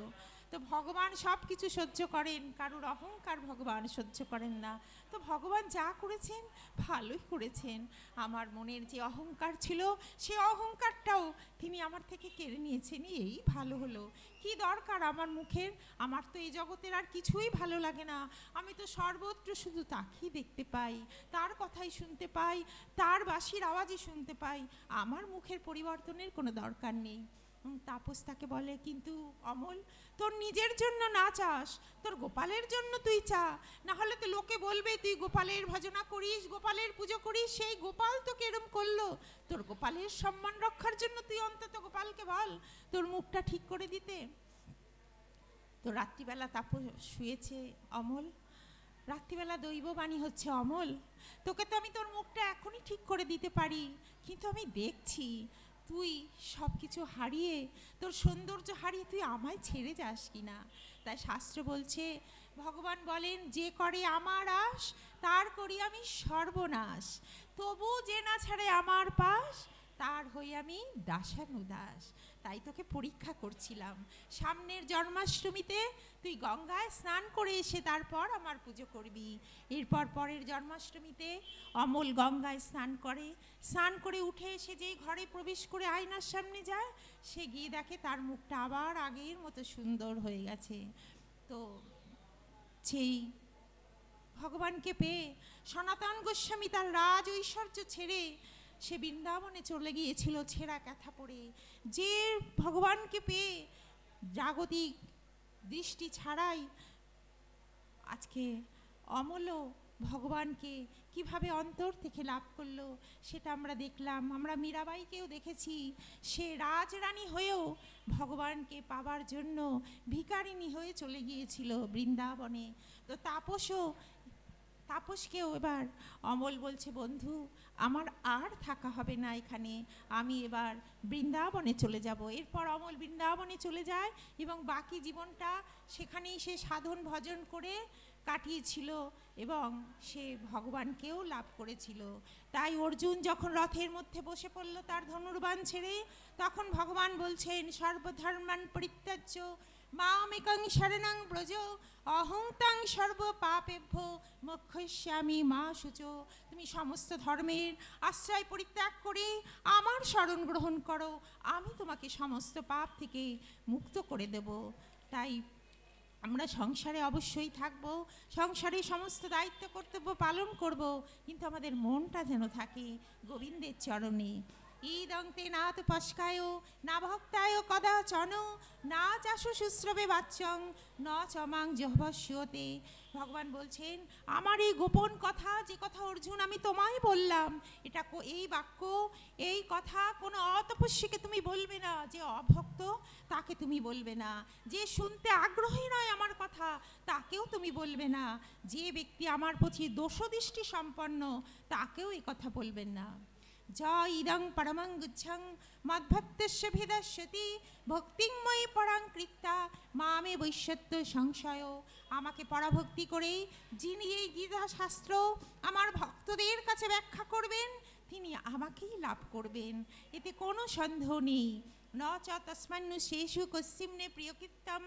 তো ভগবান সব কিছু সহ্য করেন, কারোর অহংকার ভগবান সহ্য করেন না। তো ভগবান যা করেছেন ভালোই করেছেন। আমার মনের যে অহংকার ছিল সে অহংকারটাও তিনি আমার থেকে কেড়ে নিয়েছেন, এই ভালো হলো। কি দরকার আমার মুখের? আমার তো এই জগতের আর কিছুই ভালো লাগে না। আমি তো সর্বত্র শুধু তাকেই দেখতে পাই, তার কথাই শুনতে পাই, তার বাঁশির আওয়াজই শুনতে পাই। আমার মুখের পরিবর্তনের কোনো দরকার নেই। তাপস তাকে বলে, কিন্তু অমল, তোর নিজের জন্য না চাস, তোর গোপালের জন্য তুই চা। না হলে তো লোকে বলবে তুই গোপালের ভজনা করিস, গোপালের পুজো করিস, সেই গোপাল তোকে এরম করলো। তোর গোপালের সম্মান রক্ষার জন্য তুই অন্তত গোপালকে বল তোর মুখটা ঠিক করে দিতে। তো রাত্রিবেলা তাপস শুয়েছে অমল, রাত্রিবেলা দৈববাণী হচ্ছে, অমল, তোকে তো আমি তোর মুখটা এখনই ঠিক করে দিতে পারি, কিন্তু আমি দেখছি তুই সব কিছু হারিয়ে, তোর সৌন্দর্য হারিয়ে তুই আমায় ছেড়ে যাস কিনা। তাই শাস্ত্র বলছে, ভগবান বলেন, যে করে আমার আশ তার করি আমি সর্বনাশ, তবু যে না ছাড়ে আমার পাশ তার হই আমি দাসানুদাস। তাই তোকে পরীক্ষা করছিলাম, সামনের জন্মাষ্টমীতে তুই গঙ্গায় স্নান করে এসে তারপর আমার পুজো করবি। এরপর পরের জন্মাষ্টমীতে অমল গঙ্গায় স্নান করে, স্নান করে উঠে এসে যেই ঘরে প্রবেশ করে আয়নার সামনে যায়, সে গিয়ে দেখে তার মুখটা আবার আগের মতো সুন্দর হয়ে গেছে। তো সেই ভগবানকে পেয়ে সনাতন গোস্বামী তার রাজ ঐশ্বর্য ছেড়ে সে বৃন্দাবনে চলে গিয়েছিল ছেঁড়া কাঁথা পরে। যে ভগবানকে পেয়ে জাগতিক দৃষ্টি ছাড়াই আজকে অমলও ভগবানকে কিভাবে অন্তর থেকে লাভ করলো সেটা আমরা দেখলাম। আমরা মীরাবাইকেও দেখেছি, সে রাজরানী হয়েও ভগবানকে পাবার জন্য ভিখারিণী হয়ে চলে গিয়েছিল বৃন্দাবনে। তো তাপসকেও এবার অমল বলছে, বন্ধু, আমার আর থাকা হবে না এখানে, আমি এবার বৃন্দাবনে চলে যাব। এরপর অমল বৃন্দাবনে চলে যায় এবং বাকি জীবনটা সেখানেই সে সাধন ভজন করে কাটিয়েছিল এবং সে ভগবানকেও লাভ করেছিল। তাই অর্জুন যখন রথের মধ্যে বসে পড়ল তার ধনুর্বাণ ছেড়ে, তখন ভগবান বলছেন, সর্বধর্মান পরিত্যাজ্য মামেকং শরণং ব্রজ অহং তাং সর্ব পাপেভ্য মোক্ষয়িষ্যামি মা শুচো। তুমি সমস্ত ধর্মের আশ্রয় পরিত্যাগ করে আমার শরণ গ্রহণ করো, আমি তোমাকে সমস্ত পাপ থেকে মুক্ত করে দেব। তাই আমরা সংসারে অবশ্যই থাকব, সংসারে সমস্ত দায়িত্ব কর্তব্য পালন করব, কিন্তু আমাদের মনটা যেন থাকে গোবিন্দের চরণে। ঈদং তে না তো পস্কায় না ভক্তায় কদাচন না চাশু শুশ্রবে বাচ্চং ন চমাং জহ্বস্যতে। ভগবান বলছেন, আমার এই গোপন কথা, যে কথা অর্জুন আমি তোমায় বললাম, এটা এই বাক্য, এই কথা কোনো অতপস্বীকে তুমি বলবে না, যে অভক্ত তাকে তুমি বলবে না, যে শুনতে আগ্রহী নয় আমার কথা তাকেও তুমি বলবে না, যে ব্যক্তি আমার প্রতি দোষদৃষ্টি সম্পন্ন তাকেও এই কথা বলবেন না। য ইদং পরমং গুচ্ছং মদ্ভক্তস্য ভেদস্যতি ভক্তিময়ী পরাং কৃত্যা মামে বৈশ্যত্য সংশয়। আমাকে পরাভক্তি করে যিনি এই গীতা শাস্ত্র আমার ভক্তদের কাছে ব্যাখ্যা করবেন তিনি আমাকেই লাভ করবেন, এতে কোনো সন্দেহ নেই। ন চ তস্মান্নু শেষু কস্মিন্নে প্রিয়কৃত্যম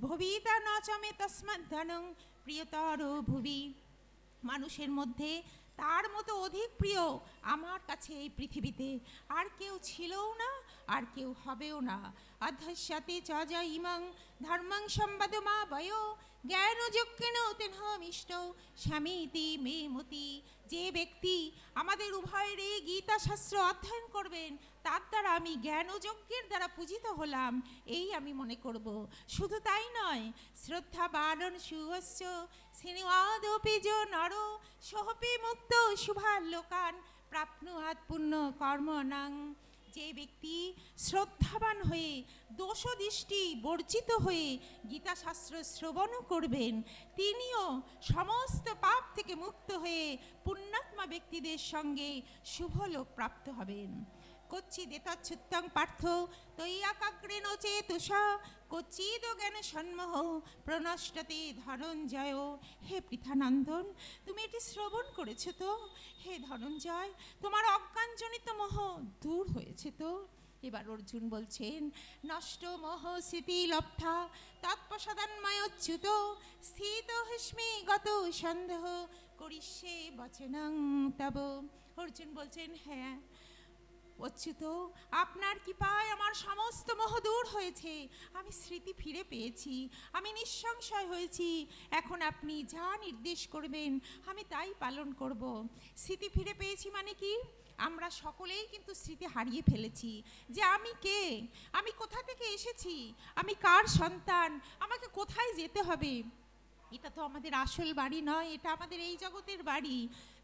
ভবিতা ন চ মে তস্মাৎ ধনং প্রিয়তর ভুবি। মানুষের মধ্যে তার মতো অধিক প্রিয় আমার কাছে এই পৃথিবীতে আর কেউ ছিলও না, আর কেউ হবেও না। অধ্যস্যতে চ য ইমং ধর্মং সম্বাদ মা বয় জ্ঞান যজ্ঞেন তেনহমিষ্ট স্বামীতি মে মতি। যে ব্যক্তি আমাদের উভয়ের এই গীতা শাস্ত্র অধ্যয়ন করবেন তার দ্বারা আমি জ্ঞান ও যজ্ঞের দ্বারা পূজিত হলাম, এই আমি মনে করব। শুধু তাই নয়, শ্রদ্ধা বারণ সুহস্য শ্রীনিবাদপিজ নর সোহপি মুক্ত শুভালোকান প্রাপ্নুয়াৎ পুণ্য কর্মণাং। যে ব্যক্তি শ্রদ্ধাবান হয়ে দোষদৃষ্টি বর্জিত হয়ে গীতাশাস্ত্র শ্রবণ করবেন, তিনিও সমস্ত পাপ থেকে মুক্ত হয়ে পুণ্যাত্মা ব্যক্তিদের সঙ্গে শুভলোক প্রাপ্ত হবেন। কচ্চিদেতচ্ছুত্তং পার্থ তৈয়াকাগ্রেণ চেতসা কচ্চিদ জ্ঞান সন্মোহ প্রনষ্টতে ধনঞ্জয়। হে পৃথানন্দন, তুমি এটি শ্রবণ করেছো তো? হে ধনঞ্জয়, তোমার অজ্ঞানজনিত মোহ দূর হয়েছে তো? এবার অর্জুন বলছেন, নষ্ট মোহ স্মৃতি লব্ধা তৎপ্রসাদান্ময়োচ্যুত স্থিত হস্মি গত সন্দেহ করিষ্যে বচনং তব। অর্জুন বলছেন, হ্যাঁ অচ্যুত, আপনার কৃপায় আমার সমস্ত মোহ দূর হয়েছে, আমি স্মৃতি ফিরে পেয়েছি, আমি নিঃসংশয় হয়েছি। এখন আপনি যা নির্দেশ করবেন আমি তাই পালন করব। স্মৃতি ফিরে পেয়েছি মানে কি? আমরা সকলেই কিন্তু স্মৃতি হারিয়ে ফেলেছি, যে আমি কে, আমি কোথা থেকে এসেছি, আমি কার সন্তান, আমাকে কোথায় যেতে হবে। এটা তো আমাদের আসল বাড়ি নয়, এটা আমাদের এই জগতের বাড়ি।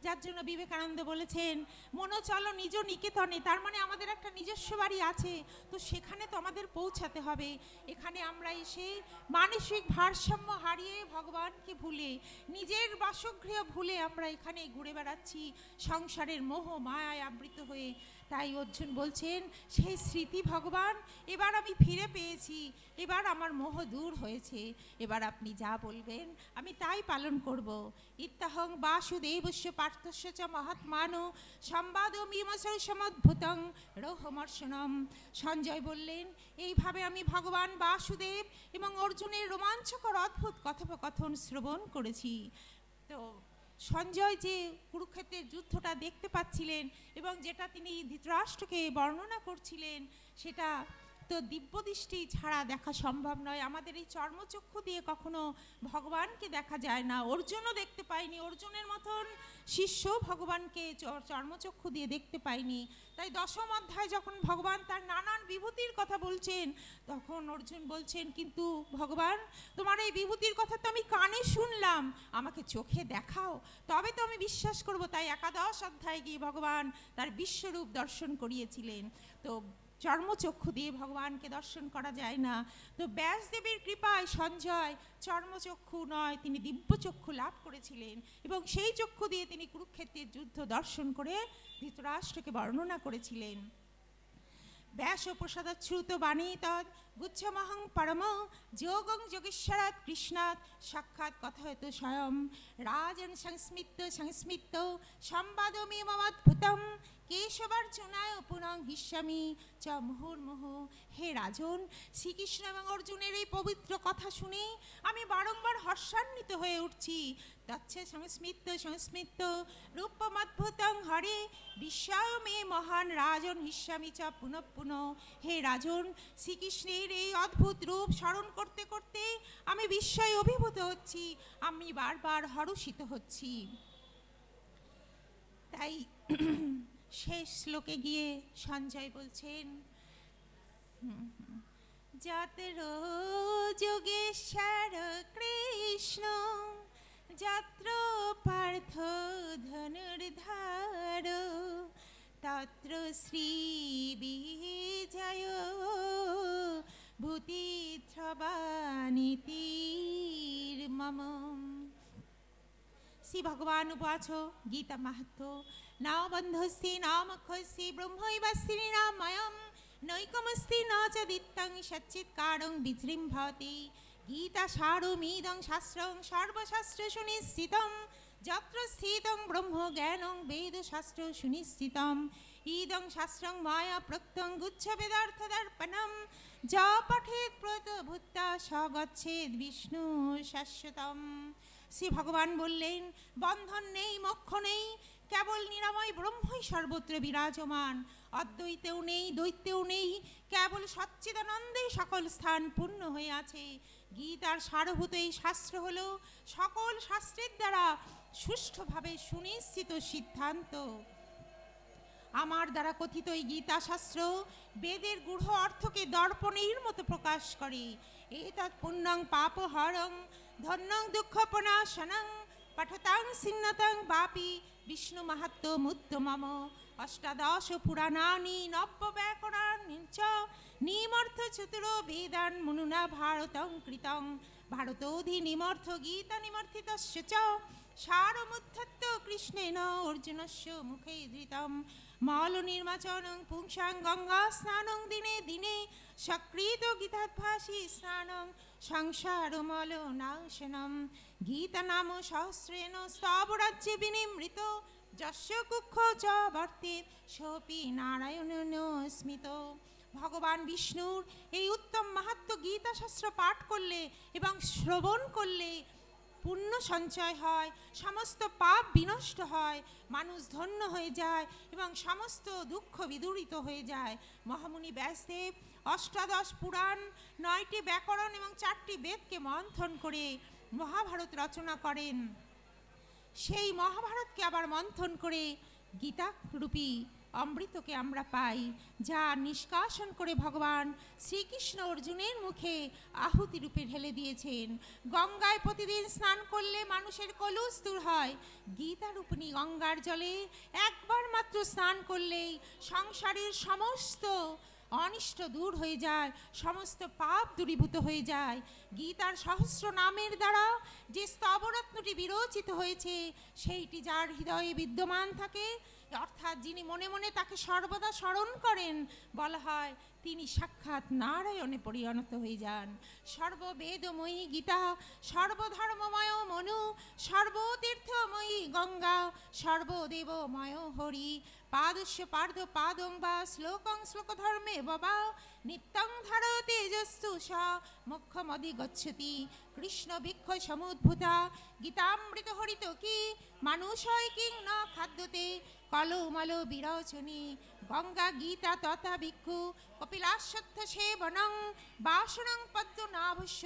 যার জন্য বিবেকানন্দ বলেছেন, মনোচলো নিজ নিকেতনে, তার মানে আমাদের একটা নিজস্ব বাড়ি আছে, তো সেখানে তো আমাদের পৌঁছাতে হবে। এখানে আমরা এসে মানসিক ভারসাম্য হারিয়ে ভগবানকে ভুলে, নিজের বাসগৃহ ভুলে আমরা এখানে ঘুরে বেড়াচ্ছি সংসারের মোহ মায়ায় আবৃত হয়ে। তাই অর্জুন বলছেন, সেই স্মৃতি ভগবান এবার আমি ফিরে পেয়েছি, এবার আমার মোহ দূর হয়েছে, এবার আপনি যা বলবেন আমি তাই পালন করব। ইত্যাহং বাসুদেবস্য পার্থস্য চ মহাত্মানো সংবাদমীমসৌ সমদ্ভুতং রোহমর্ষণম। সঞ্জয় বললেন, এইভাবে আমি ভগবান বাসুদেব এবং অর্জুনের রোমাঞ্চকর অদ্ভুত কথোপকথন শ্রবণ করেছি। তো সঞ্জয় যে কুরুক্ষেত্রের যুদ্ধটা দেখতে পাচ্ছিলেন এবং যেটা তিনি ধৃতরাষ্ট্রকে বর্ণনা করছিলেন, সেটা তো দিব্যদৃষ্টি ছাড়া দেখা সম্ভব নয়। আমাদের এই চর্মচক্ষু দিয়ে কখনো ভগবানকে দেখা যায় না, অর্জুনও দেখতে পায়নি, অর্জুনের মতন শিষ্য ভগবানকে চর্মচক্ষু দিয়ে দেখতে পায়নি। তাই দশম অধ্যায় যখন ভগবান তার নানান বিভূতির কথা বলছেন, তখন অর্জুন বলছেন, কিন্তু ভগবান তোমার এই বিভূতির কথা তো আমি কানে শুনলাম, আমাকে চোখে দেখাও, তবে তো আমি বিশ্বাস করব। তাই একাদশ অধ্যায়ে গিয়ে ভগবান তার বিশ্বরূপ দর্শন করিয়েছিলেন। তো চর্মচক্ষু দিয়ে ভগবানকে দর্শন করা যায় না। তো ব্যাসদেবের কৃপায় সঞ্জয় চর্মচক্ষু নয়, তিনি দিব্যচক্ষু লাভ করেছিলেন এবং সেই চক্ষু দিয়ে তিনি কুরুক্ষেত্রের যুদ্ধ দর্শন করে ধৃতরাষ্ট্রকে বর্ণনা করেছিলেন। ব্যাস প্রসাদাচ্ছ্রুত বাণী তৎ গুচ্ছমহং পরম যোগং যোগেশ্বরাৎ কৃষ্ণাৎ সাক্ষাৎ কথয়ত স্বয়ং রাজন সংস্মিত সংবাদমিমমদ্ভুতম কেশবার্জুনায় পুনঃ হিস্যামি চ মুহুর্মুহ। হে রাজন, শ্রীকৃষ্ণ এবং অর্জুনের এই পবিত্র কথা শুনে আমি বারংবার হর্ষান্বিত হয়ে উঠছি। তচ্ছে সংস্মিত রূপমদ্ভুতং হরে বিস্ময় মে মহান রাজন হিস্যামি চ পুনঃ। হে রাজন, শ্রীকৃষ্ণের এই অদ্ভুত রূপ স্মরণ করতে করতে আমি বিস্ময়ে অভিভূত হচ্ছি, আমি বারবার হর্ষিত হচ্ছি। তাই শেষ শ্লোকে গিয়ে সঞ্জয় বলছেন, যত্র যোগেশ্বর কৃষ্ণ যত্র পার্থ ধনুর্ধর তত্র শ্রী বিজয় ভূতিধ্রবানীতির্মম। শ্রী ভগবান উবাচ গীতা মাহাত্ম্য না বন্ধস্তি নামক্ষস্তি ব্রহ্মৈবাস্তি নাময়ম নৈকমস্তি ন চ দিত্যং সচ্চিৎকারং বিজৃম্ভতি গীতা সারমিদং শাস্ত্রং সর্বশাস্ত্র সুনিশ্চিতম যত্র স্থিতং ব্রহ্ম জ্ঞানং বেদ শাস্ত্র সুনিশ্চিতম ইদং শাস্ত্রং মায়া প্রত্যং গুচ্ছ বেদার্থ দর্পণম যা পঠেৎ প্রতভূতা স গচ্ছেৎ বিষ্ণু শাশ্বতম। শ্রী ভগবান বললেন, বন্ধন নেই, মোক্ষ নেই, কেবল নিরাময় ব্রহ্মই সর্বত্র বিরাজমান। অদ্বৈতেও নেই, দ্বৈতেও নেই, কেবল সচ্চিদানন্দেই সকল স্থান পূর্ণ হয়ে আছে। গীতার সারভূত এই শাস্ত্র হল সকল শাস্ত্রের দ্বারা সুষ্ঠুভাবে সুনিশ্চিত সিদ্ধান্ত। আমার দ্বারা কথিত এই গীতা শাস্ত্র বেদের গূঢ় অর্থকে দর্পণের মতো প্রকাশ করে। এতৎ পুণ্যং পাপহরং ধন্যং দুঃখপনাশনং পঠতাং সিন্নতং বাপি বিষ্ণু মাহাত্ম্যমুত্তমম। অষ্টাদশ পুরাণানি নব্য ব্যাকরণানি চ নিমর্থ চতুর বেদান মুনুনা ভারতং কৃতং। ভারতোধি নিমর্থ গীতা নিমর্থিতস্য চ সারমুদ্ধত্ত কৃষ্ণেন অর্জুনস্য মুখে ধৃতম। মল নির্মাচনং পুংসাং গঙ্গা স্নানং দিনে দিনে সকৃত গীতাদ্ভাসী স্নানং সংসার মল নাশনম। গীতা নাম সহস্রেণ স্তবরাজ্যে বিনিমৃত যস্য কুক্ষ চ বর্তে সোপি নারায়ণ স্মিত। ভগবান বিষ্ণুর এই উত্তম মাহাত্ম্য গীতা শাস্ত্র পাঠ করলে এবং শ্রবণ করলে পুণ্য সঞ্চয় হয়, সমস্ত পাপ বিনষ্ট হয়, মানুষ ধন্য হয়ে যায় এবং সমস্ত দুঃখ বিদূরিত হয়ে যায়। মহামুনি ব্যাসদেব অষ্টাদশ পুরাণ, 9টি ব্যাকরণ এবং 4টি বেদকে মন্থন করে মহাভারত রচনা করেন। সেই মহাভারতকে আবার মন্থন করে গীতা রূপী অমৃতকে আমরা পাই, যা নিষ্কাশন করে ভগবান শ্রীকৃষ্ণ অর্জুনের মুখে আহুতি রূপে ঢেলে দিয়েছেন। গঙ্গায় প্রতিদিন স্নান করলে মানুষের কলুষ দূর হয়। গীতা রূপিণী গঙ্গার জলে একবার মাত্র স্নান করলেই সংসারের সমস্ত অনিষ্ট দূর হয়ে যায়, সমস্ত পাপ দূরীভূত হয়ে যায়। গীতার সহস্র নামের দ্বারা যে স্তবরত্নটি বিরচিত হয়েছে, সেইটি যার হৃদয়ে বিদ্যমান থাকে, অর্থাৎ যিনি মনে মনে তাকে সর্বদা স্মরণ করেন, বলা হয় তিনি সাক্ষাৎ নারায়ণে পরিণত হয়ে যান। সর্ববেদময়ী গীতা, সর্বধর্মময় মনু, সর্বতীর্থময়ী গঙ্গা, সর্বদেবময় হরি, পাদস্য পার্ধ পাদং বা শ্লোকং শ্লোকধর্মে বাবা নিত্যং ধার তেজস্তু স মুখ্যমদি গচ্ছতি। কৃষ্ণ বৃক্ষ সমুদ্ভূতা গীতামৃত হরিত কি মানুষয় কিং ন খাদ্যতে কলমল বিরচনী। গঙ্গা গীতা তথা ভিক্ষু কপিলাশ্বত্থ সেবনং বাসনং পদ্মনাভস্য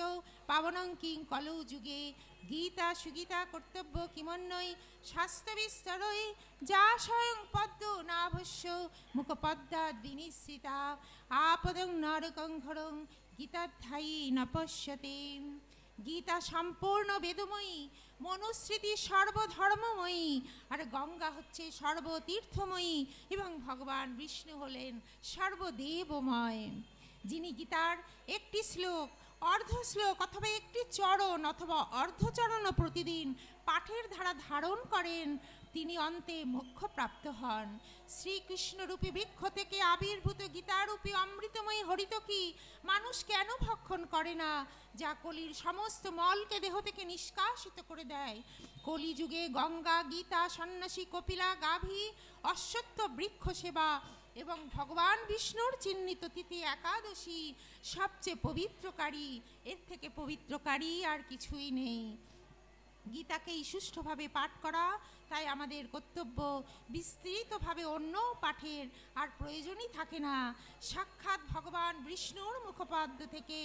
পাবনং কিং কলৌ যুগে। গীতা সুগীতা কর্তব্য কিমন্যই শাস্ত্র বিস্তরই যা স্বয়ং পদ্মনাভস্য মুখপদ্মাদ বিনিশ্রিতা। আপদং নরকং ঘরং গীতাধ্যায়ী ন পশ্যতে। গীতা সম্পূর্ণ বেদময়ী, মনুস্মৃতি সর্বধর্মময়ী, আর গঙ্গা হচ্ছে সর্বতীর্থময়ী এবং ভগবান বিষ্ণু হলেন সর্বদেবময়। যিনি গীতার একটি শ্লোক, অর্ধ শ্লোক অথবা একটি চরণ অথবা অর্ধচরণও প্রতিদিন পাঠের ধারা ধারণ করেন, তিনি অন্তে মোক্ষ প্রাপ্ত হন। শ্রীকৃষ্ণরূপী বৃক্ষ থেকে আবির্ভূত গীতারূপী অমৃতময়ী হরিতকি মানুষ কেন ভক্ষণ করে না, যা কলির সমস্ত মলকে দেহ থেকে নিষ্কাশিত করে দেয়। কলিযুগে গঙ্গা, গীতা, সন্ন্যাসী, কপিলা, গাভী, অশ্বত্থ বৃক্ষ সেবা এবং ভগবান বিষ্ণুর চিহ্নিত তিথি একাদশী সবচেয়ে পবিত্রকারী। এর থেকে পবিত্রকারী আর কিছুই নেই। গীতাকেই সুষ্ঠুভাবে পাঠ করা, তাই আমাদের কর্তব্য। বিস্তৃতভাবে অন্য পাঠের আর প্রয়োজনই থাকে না। সাক্ষাৎ ভগবান বিষ্ণুর মুখপাদ্য থেকে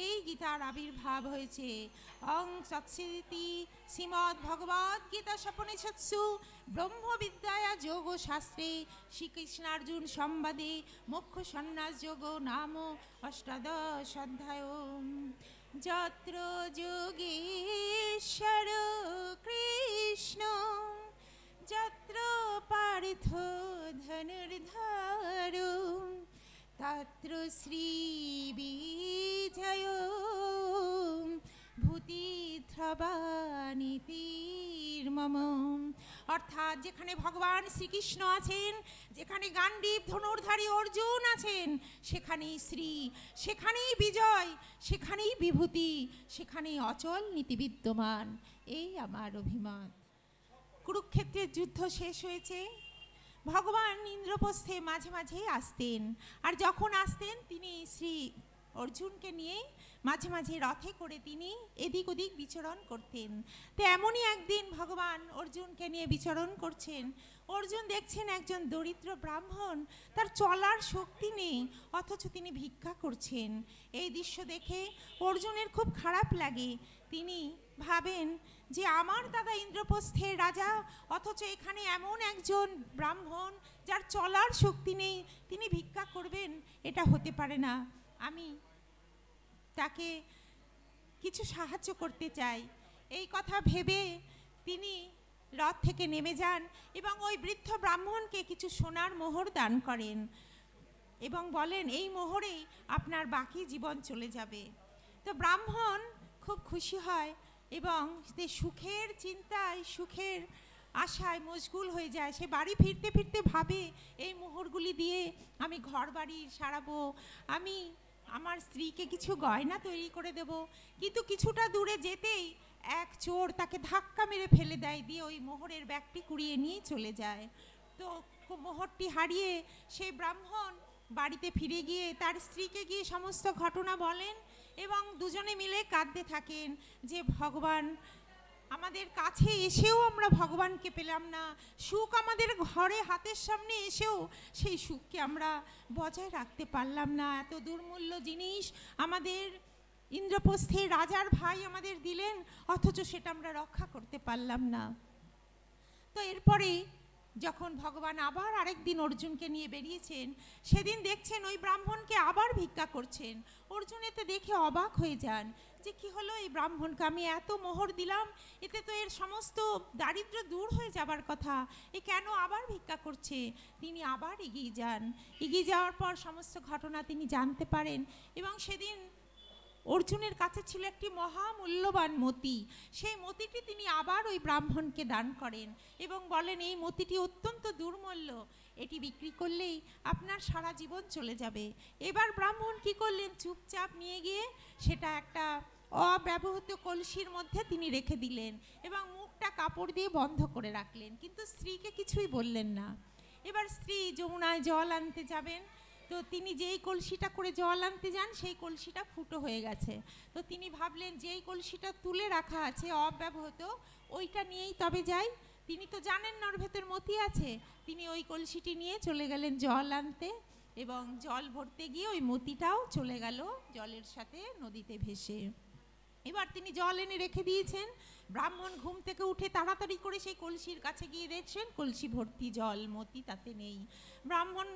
এই গীতার আবির্ভাব হয়েছে। অং তৎসিতি শ্রীমদ্ ভগবদ্ গীতা স্বপনিষৎসু ব্রহ্মবিদ্যায়া যোগ শাস্ত্রে শ্রীকৃষ্ণার্জুন সংবাদে মোক্ষ সন্ন্যাস যোগ নাম অষ্টাদশ অধ্যায়। যত্র যোগেশ্বর কৃষ্ণ যত্র পার্থ ধনুর্ধর তত্র শ্রী বিজয় ভূতিধ্রবানীতির্মম। অর্থাৎ যেখানে ভগবান শ্রীকৃষ্ণ আছেন, যেখানে গান্ডীব ধনুর্ধারী অর্জুন আছেন, সেখানেই শ্রী, সেখানেই বিজয়, সেখানেই বিভূতি, সেখানেই অচল নীতি বিদ্যমান। এই আমার অভিমত। কুরুক্ষেত্রের যুদ্ধ শেষ হয়েছে। ভগবান ইন্দ্রপ্রস্থে মাঝে মাঝেই আসতেন, আর যখন আসতেন তিনি শ্রী অর্জুনকে নিয়ে মাঝে মাঝে রথে করে তিনি এদিক ওদিক বিচরণ করতেন। তো এমনই একদিন ভগবান অর্জুনকে নিয়ে বিচরণ করছেন। অর্জুন দেখছেন একজন দরিদ্র ব্রাহ্মণ, তার চলার শক্তি নেই, অথচ তিনি ভিক্ষা করছেন। এই দৃশ্য দেখে অর্জুনের খুব খারাপ লাগে। তিনি ভাবেন যে আমার দাদা ইন্দ্রপ্রস্থের রাজা, অথচ এখানে এমন একজন ব্রাহ্মণ যার চলার শক্তি নেই, তিনি ভিক্ষা করবেন, এটা হতে পারে না। আমি তাকে কিছু সাহায্য করতে চাই। এই কথা ভেবে তিনি রথ থেকে নেমে যান এবং ওই বৃদ্ধ ব্রাহ্মণকে কিছু সোনার মোহর দান করেন এবং বলেন, এই মোহরেই আপনার বাকি জীবন চলে যাবে। তো ব্রাহ্মণ খুব খুশি হয় এবং সে সুখের চিন্তায়, সুখের আশায় মশগুল হয়ে যায়। সে বাড়ি ফিরতে ফিরতে ভাবে, এই মোহরগুলি দিয়ে আমি ঘর বাড়ি সারাবো, আমি আমার স্ত্রীকে কিছু গয়না তৈরি করে দেব। কিন্তু কিছুটা দূরে যেতেই এক চোর তাকে ধাক্কা মেরে ফেলে দেয়, দিয়ে ওই মোহরের ব্যাগটি কুড়িয়ে নিয়ে চলে যায়। তো মোহরটি হারিয়ে সেই ব্রাহ্মণ বাড়িতে ফিরে গিয়ে তার স্ত্রীকে গিয়ে সমস্ত ঘটনা বলেন এবং দুজনে মিলে কাঁদতে থাকেন যে ভগবান আমাদের কাছে এসেও আমরা ভগবানকে পেলাম না, সুখ আমাদের ঘরে হাতের সামনে এসেও সেই সুখকে আমরা বজায় রাখতে পারলাম না। এত দুর্মূল্য জিনিস আমাদের ইন্দ্রপ্রস্থের রাজার ভাই আমাদের দিলেন, অথচ সেটা আমরা রক্ষা করতে পারলাম না। তো এরপরে যখন ভগবান আবার আরেকদিন অর্জুনকে নিয়ে বেরিয়েছেন, সেদিন দেখছেন ওই ব্রাহ্মণকে আবার ভিক্ষা করছেন। অর্জুন এতে দেখে অবাক হয়ে যান যে কি হলো, এই ব্রাহ্মণকে আমি এত মোহর দিলাম, এতে তো এর সমস্ত দারিদ্র্য দূর হয়ে যাবার কথা, এ কেন আবার ভিক্ষা করছে? তিনি আবার এগিয়ে যান। এগিয়ে যাওয়ার পর সমস্ত ঘটনা তিনি জানতে পারেন এবং সেদিন অর্জুনের কাছে ছিল একটি মহামূল্যবান মতি। সেই মতিটি তিনি আবার ওই ব্রাহ্মণকে দান করেন এবং বলেন, এই মতিটি অত্যন্ত দুর্মূল্য, এটি বিক্রি করলেই আপনার সারা জীবন চলে যাবে। এবার ব্রাহ্মণ কি করলেন, চুপচাপ নিয়ে গিয়ে সেটা একটা অব্যবহৃত কলসির মধ্যে তিনি রেখে দিলেন এবং মুখটা কাপড় দিয়ে বন্ধ করে রাখলেন, কিন্তু স্ত্রীকে কিছুই বললেন না। এবার স্ত্রী যমুনায় জল আনতে যাবেন, তো তিনি যেই কলসিটা করে জল আনতে যান সেই কলসিটা ফুটো হয়ে গেছে। তো তিনি ভাবলেন যে এই কলসিটা তুলে রাখা আছে অব্যবহৃত, ওইটা নিয়েই তবে যাই। তিনি তো জানেন না ওর ভেতর মতি আছে। তিনি ওই কলসিটি নিয়ে চলে গেলেন জল আনতে এবং জল ভরতে গিয়ে ওই মতিটাও চলে গেল জলের সাথে নদীতে ভেসে। এবার তিনি জল এনে রেখে দিয়েছেন। ব্রাহ্মণ ঘুম থেকে উঠে তাড়াতাড়ি করে সেই কলসির কাছে গিয়ে দেখছেন কলসি ভর্তি জল, মতি তাতে নেই। ব্রাহ্মণ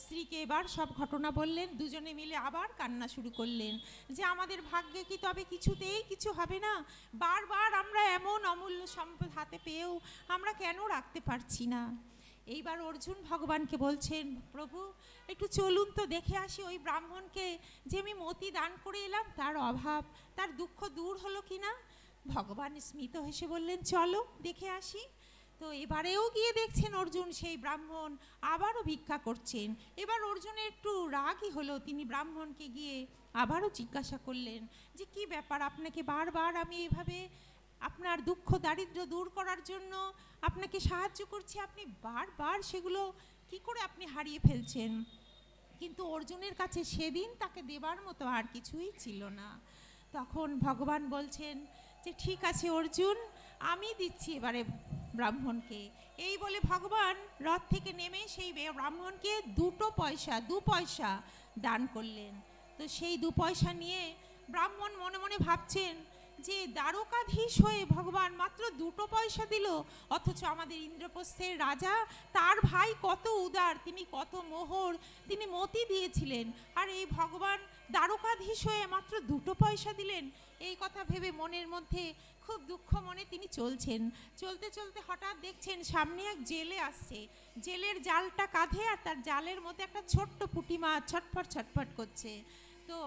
স্ত্রীকে এবার সব ঘটনা বললেন, দুজনে মিলে আবার কান্না শুরু করলেন যে আমাদের ভাগ্যে কি তবে কিছুতেই কিছু হবে না? বারবার আমরা এমন অমূল্য সম্পদ হাতে পেয়েও আমরা কেন রাখতে পারছি না? এইবার অর্জুন ভগবানকে বলছেন, প্রভু একটু চলুন তো দেখে আসি ওই ব্রাহ্মণকে যে আমি মতি দান করে এলাম, তার অভাব, তার দুঃখ দূর হলো কিনা। ভগবান স্মিত হেসে বললেন, চলো দেখে আসি। তো এবারেও গিয়ে দেখছেন অর্জুন সেই ব্রাহ্মণ আবারও ভিক্ষা করছেন। এবার অর্জুনের একটু রাগই হলো, তিনি ব্রাহ্মণকে গিয়ে আবারও জিজ্ঞাসা করলেন যে কি ব্যাপার, আপনাকে বারবার আমি এভাবে আপনার দুঃখ দারিদ্র্য দূর করার জন্য আপনাকে সাহায্য করছি, আপনি বারবার সেগুলো কি করে আপনি হারিয়ে ফেলছেন? কিন্তু অর্জুনের কাছে সেদিন তাকে দেবার মতো আর কিছুই ছিল না। তখন ভগবান বলছেন যে ঠিক আছে অর্জুন, আমি দিচ্ছি এবারে ব্রাহ্মণকে। এই বলে ভগবান রথ থেকে নেমে সেই ব্রাহ্মণকে দু পয়সা দান করলেন। তো সেই 2 পয়সা নিয়ে ব্রাহ্মণ মনে মনে ভাবছেন যে দ্বারকাধীশ হয়ে ভগবান মাত্র 2 পয়সা দিল, অথচ আমাদের ইন্দ্রপ্রস্থের রাজা, তার ভাই কত উদার, তিনি কত মোহর, তিনি মতি দিয়েছিলেন, আর এই ভগবান দ্বারকাধীশ হয়ে মাত্র 2 পয়সা দিলেন। এই কথা ভেবে মনের মধ্যে খুব দুঃখ মনে তিনি চলছেন। চলতে চলতে হঠাৎ দেখছেন সামনে এক জেলে আসছে, জেলের জালটা কাঁধে, আর তার জালের মধ্যে একটা ছোট্ট পুঁটি মাছ ছটফট ছটফট করছে। তো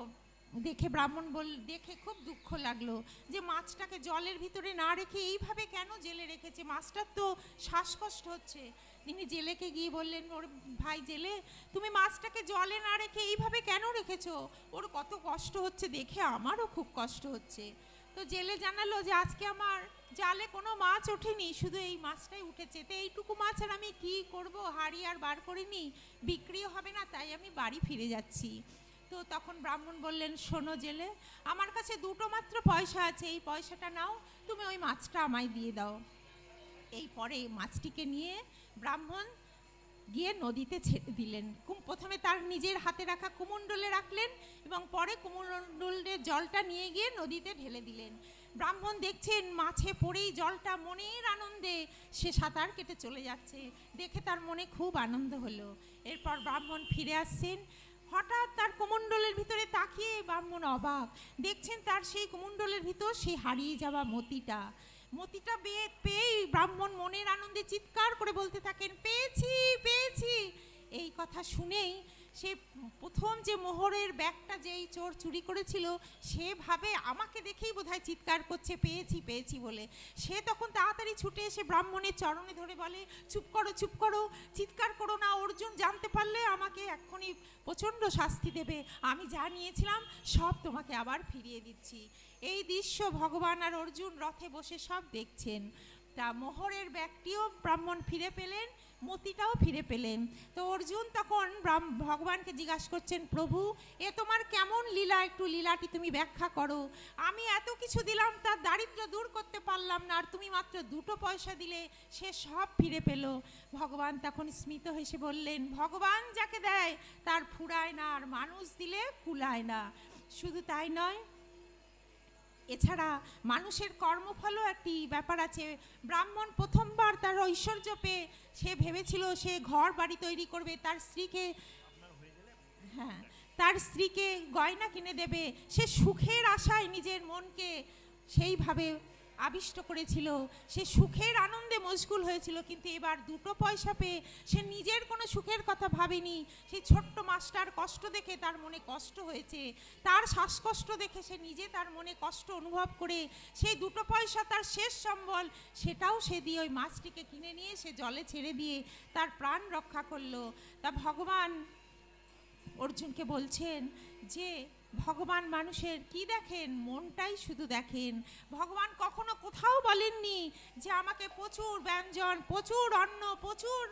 দেখে ব্রাহ্মণ দেখে খুব দুঃখ লাগলো যে মাছটাকে জলের ভিতরে না রেখে এইভাবে কেন জেলে রেখেছে, মাছটার তো শ্বাসকষ্ট হচ্ছে। তিনি জেলেকে গিয়ে বললেন, ওর ভাই জেলে, তুমি মাছটাকে জলে না রেখে এইভাবে কেন রেখেছো? ওর কত কষ্ট হচ্ছে দেখে আমারও খুব কষ্ট হচ্ছে। তো জেলে জানালো যে আজকে আমার জালে কোনো মাছ ওঠেনি, শুধু এই মাছটাই উঠেছে। তো এইটুকু মাছ আর আমি কি করব, হাড়ি আর বার করিনি, বিক্রিও হবে না, তাই আমি বাড়ি ফিরে যাচ্ছি। তো তো তখন ব্রাহ্মণ বললেন, শোনো জেলে, আমার কাছে দুটো মাত্র পয়সা আছে, এই পয়সাটা নাও, তুমি ওই মাছটা আমায় দিয়ে দাও। এই পরে মাছটিকে নিয়ে ব্রাহ্মণ গিয়ে নদীতে ছেড়ে দিলেন। প্রথমে তার নিজের হাতে রাখা কুমণ্ডলে রাখলেন এবং পরে কুমণ্ডলের জলটা নিয়ে গিয়ে নদীতে ঢেলে দিলেন। ব্রাহ্মণ দেখছেন মাছে পড়েই জলটা মনের আনন্দে সে সাঁতার কেটে চলে যাচ্ছে, দেখে তার মনে খুব আনন্দ হলো। এরপর ব্রাহ্মণ ফিরে আসছেন, হঠাৎ তার কুমণ্ডলের ভিতরে তাকিয়ে ব্রাহ্মণ অবাক, দেখছেন তার সেই কুমণ্ডলের ভিতর সেই হারিয়ে যাওয়া মতিটা পেয়েই ব্রাহ্মণ মনের আনন্দে চিৎকার করে বলতে থাকেন, পেয়েছি পেয়েছি। এই কথা শুনেই সে প্রথম যে মোহরের ব্যাগটা যেই চোর চুরি করেছিল, সে ভাবে আমাকে দেখেই বোধহয় চিৎকার করছে পেয়েছি পেয়েছি বলে। সে তখন তাড়াতাড়ি ছুটে এসে ব্রাহ্মণের চরণে ধরে বলে, চুপ করো, চিৎকার করো না, অর্জুন জানতে পারলে আমাকে এক্ষুনি প্রচণ্ড শাস্তি দেবে, আমি যা নিয়েছিলাম সব তোমাকে আবার ফিরিয়ে দিচ্ছি। এই দৃশ্য ভগবান আর অর্জুন রথে বসে সব দেখছেন। তা মোহরের ব্যাগটিও ব্রাহ্মণ ফিরে পেলেন, মতিটাও ফিরে পেলেন। তো অর্জুন তখন ভগবানকে জিজ্ঞাসা করছেন, প্রভু এ তোমার কেমন লীলা, একটু লীলাটি তুমি ব্যাখ্যা করো। আমি এত কিছু দিলাম, তার দারিদ্র্য দূর করতে পারলাম না, আর তুমি মাত্র দুটো পয়সা দিলে সে সব ফিরে পেল। ভগবান তখন স্মিত হেসে বললেন, ভগবান যাকে দেয় তার ফুরায় না, আর মানুষ দিলে কুলায় না। শুধু তাই নয়, এছাড়া মানুষের কর্মফলও একটি ব্যাপার আছে। ব্রাহ্মণ প্রথমবার তার ঐশ্বর্য পেয়ে সে ভেবেছিল সে ঘর বাড়ি তৈরি করবে, তার স্ত্রীকে গয়না কিনে দেবে, সে সুখের আশায় নিজের মনকে সেইভাবে আবিষ্ট করেছিল, সে সুখের আনন্দে মশগুল হয়েছিল। কিন্তু এবার দুটো পয়সা পেয়ে সে নিজের কোনো সুখের কথা ভাবেনি। সেই ছোট্ট মাছটার কষ্ট দেখে তার মনে কষ্ট হয়েছে, তার শ্বাসকষ্ট দেখে সে নিজে তার মনে কষ্ট অনুভব করে সেই দুটো পয়সা তার শেষ সম্বল, সেটাও সে দিয়ে ওই মাছটিকে কিনে নিয়ে সে জলে ছেড়ে দিয়ে তার প্রাণ রক্ষা করলো। তা ভগবান অর্জুনকে বলছেন যে ভগবান মানুষের কি দেখেন, মনটাই শুধু দেখেন। ভগবান কখনো কোথাও বলেননি যে আমাকে প্রচুর ব্যঞ্জন, প্রচুর অন্ন, প্রচুর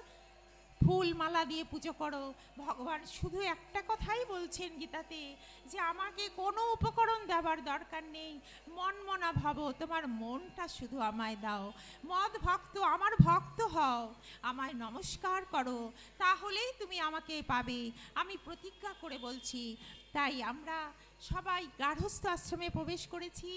ফুল মালা দিয়ে পুজো করো। ভগবান শুধু একটা কথাই বলছেন গীতাতে, যে আমাকে কোনো উপকরণ দেওয়ার দরকার নেই, মনমনা ভাব, তোমার মনটা শুধু আমায় দাও। মদ ভক্ত, আমার ভক্ত হও, আমায় নমস্কার করো, তাহলেই তুমি আমাকে পাবে, আমি প্রতিজ্ঞা করে বলছি। তাই আমরা সবাই গার্হস্থ্য আশ্রমে প্রবেশ করেছি,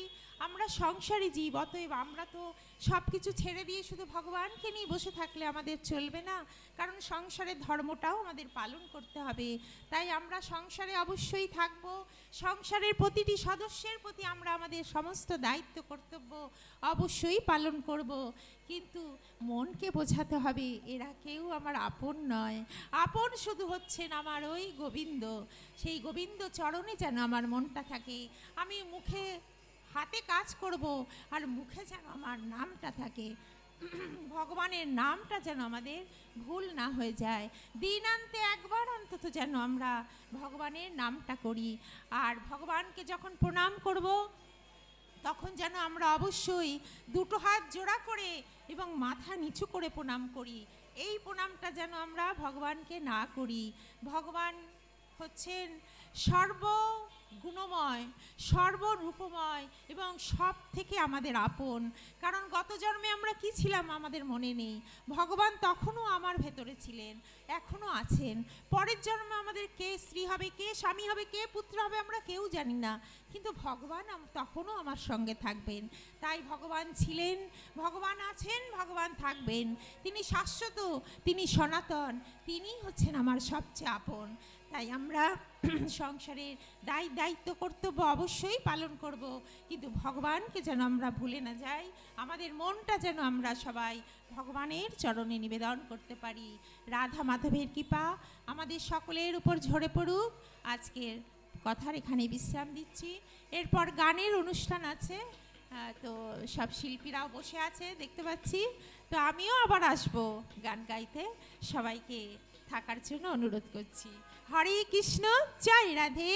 আমরা সংসারী জীব, অতএব আমরা তো সব কিছু ছেড়ে দিয়ে শুধু ভগবানকে নিয়ে বসে থাকলে আমাদের চলবে না, কারণ সংসারের ধর্মটাও আমাদের পালন করতে হবে। তাই আমরা সংসারে অবশ্যই থাকব, সংসারের প্রতিটি সদস্যের প্রতি আমরা আমাদের সমস্ত দায়িত্ব কর্তব্য অবশ্যই পালন করব। কিন্তু মনকে বোঝাতে হবে এরা কেউ আমার আপন নয়, আপন শুধু হচ্ছেন আমার ওই গোবিন্দ। সেই গোবিন্দ চরণে যেন আমার মনটা থাকে, আমি মুখে হাতে কাজ করব আর মুখে যেন আমার নামটা থাকে, ভগবানের নামটা যেন আমাদের ভুল না হয়ে যায়। দিনান্তে একবার অন্তত যেন আমরা ভগবানের নামটা করি। আর ভগবানকে যখন প্রণাম করব তখন যেন আমরা অবশ্যই দুটো হাত জোড়া করে এবং মাথা নিচু করে প্রণাম করি। এই প্রণামটা যেন আমরা ভগবানকে না করি। ভগবান হচ্ছেন সর্বগুণময়, সর্বরূপময় এবং সব থেকে আমাদের আপন। কারণ গত জন্মে আমরা কি ছিলাম আমাদের মনে নেই, ভগবান তখনও আমার ভেতরে ছিলেন, এখনও আছেন। পরের জন্মে আমাদের কে স্ত্রী হবে, কে স্বামী হবে, কে পুত্র হবে আমরা কেউ জানি না, কিন্তু ভগবান তখনও আমার সঙ্গে থাকবেন। তাই ভগবান ছিলেন, ভগবান আছেন, ভগবান থাকবেন। তিনি শাশ্বত, তিনি সনাতন, তিনি হচ্ছেন আমার সবচেয়ে আপন। তাই আমরা সংসারের দায়িত্ব কর্তব্য অবশ্যই পালন করব, কিন্তু ভগবানকে যেন আমরা ভুলে না যাই। আমাদের মনটা যেন আমরা সবাই ভগবানের চরণে নিবেদন করতে পারি। রাধা মাধবের কৃপা আমাদের সকলের উপর ঝরে পড়ুক। আজকের কথার এখানে বিশ্রাম দিচ্ছি। এরপর গানের অনুষ্ঠান আছে, তো সব শিল্পীরাও বসে আছে দেখতে পাচ্ছি, তো আমিও আবার আসবো গান গাইতে, সবাইকে থাকার জন্য অনুরোধ করছি। হরে কৃষ্ণ, জয় রাধে।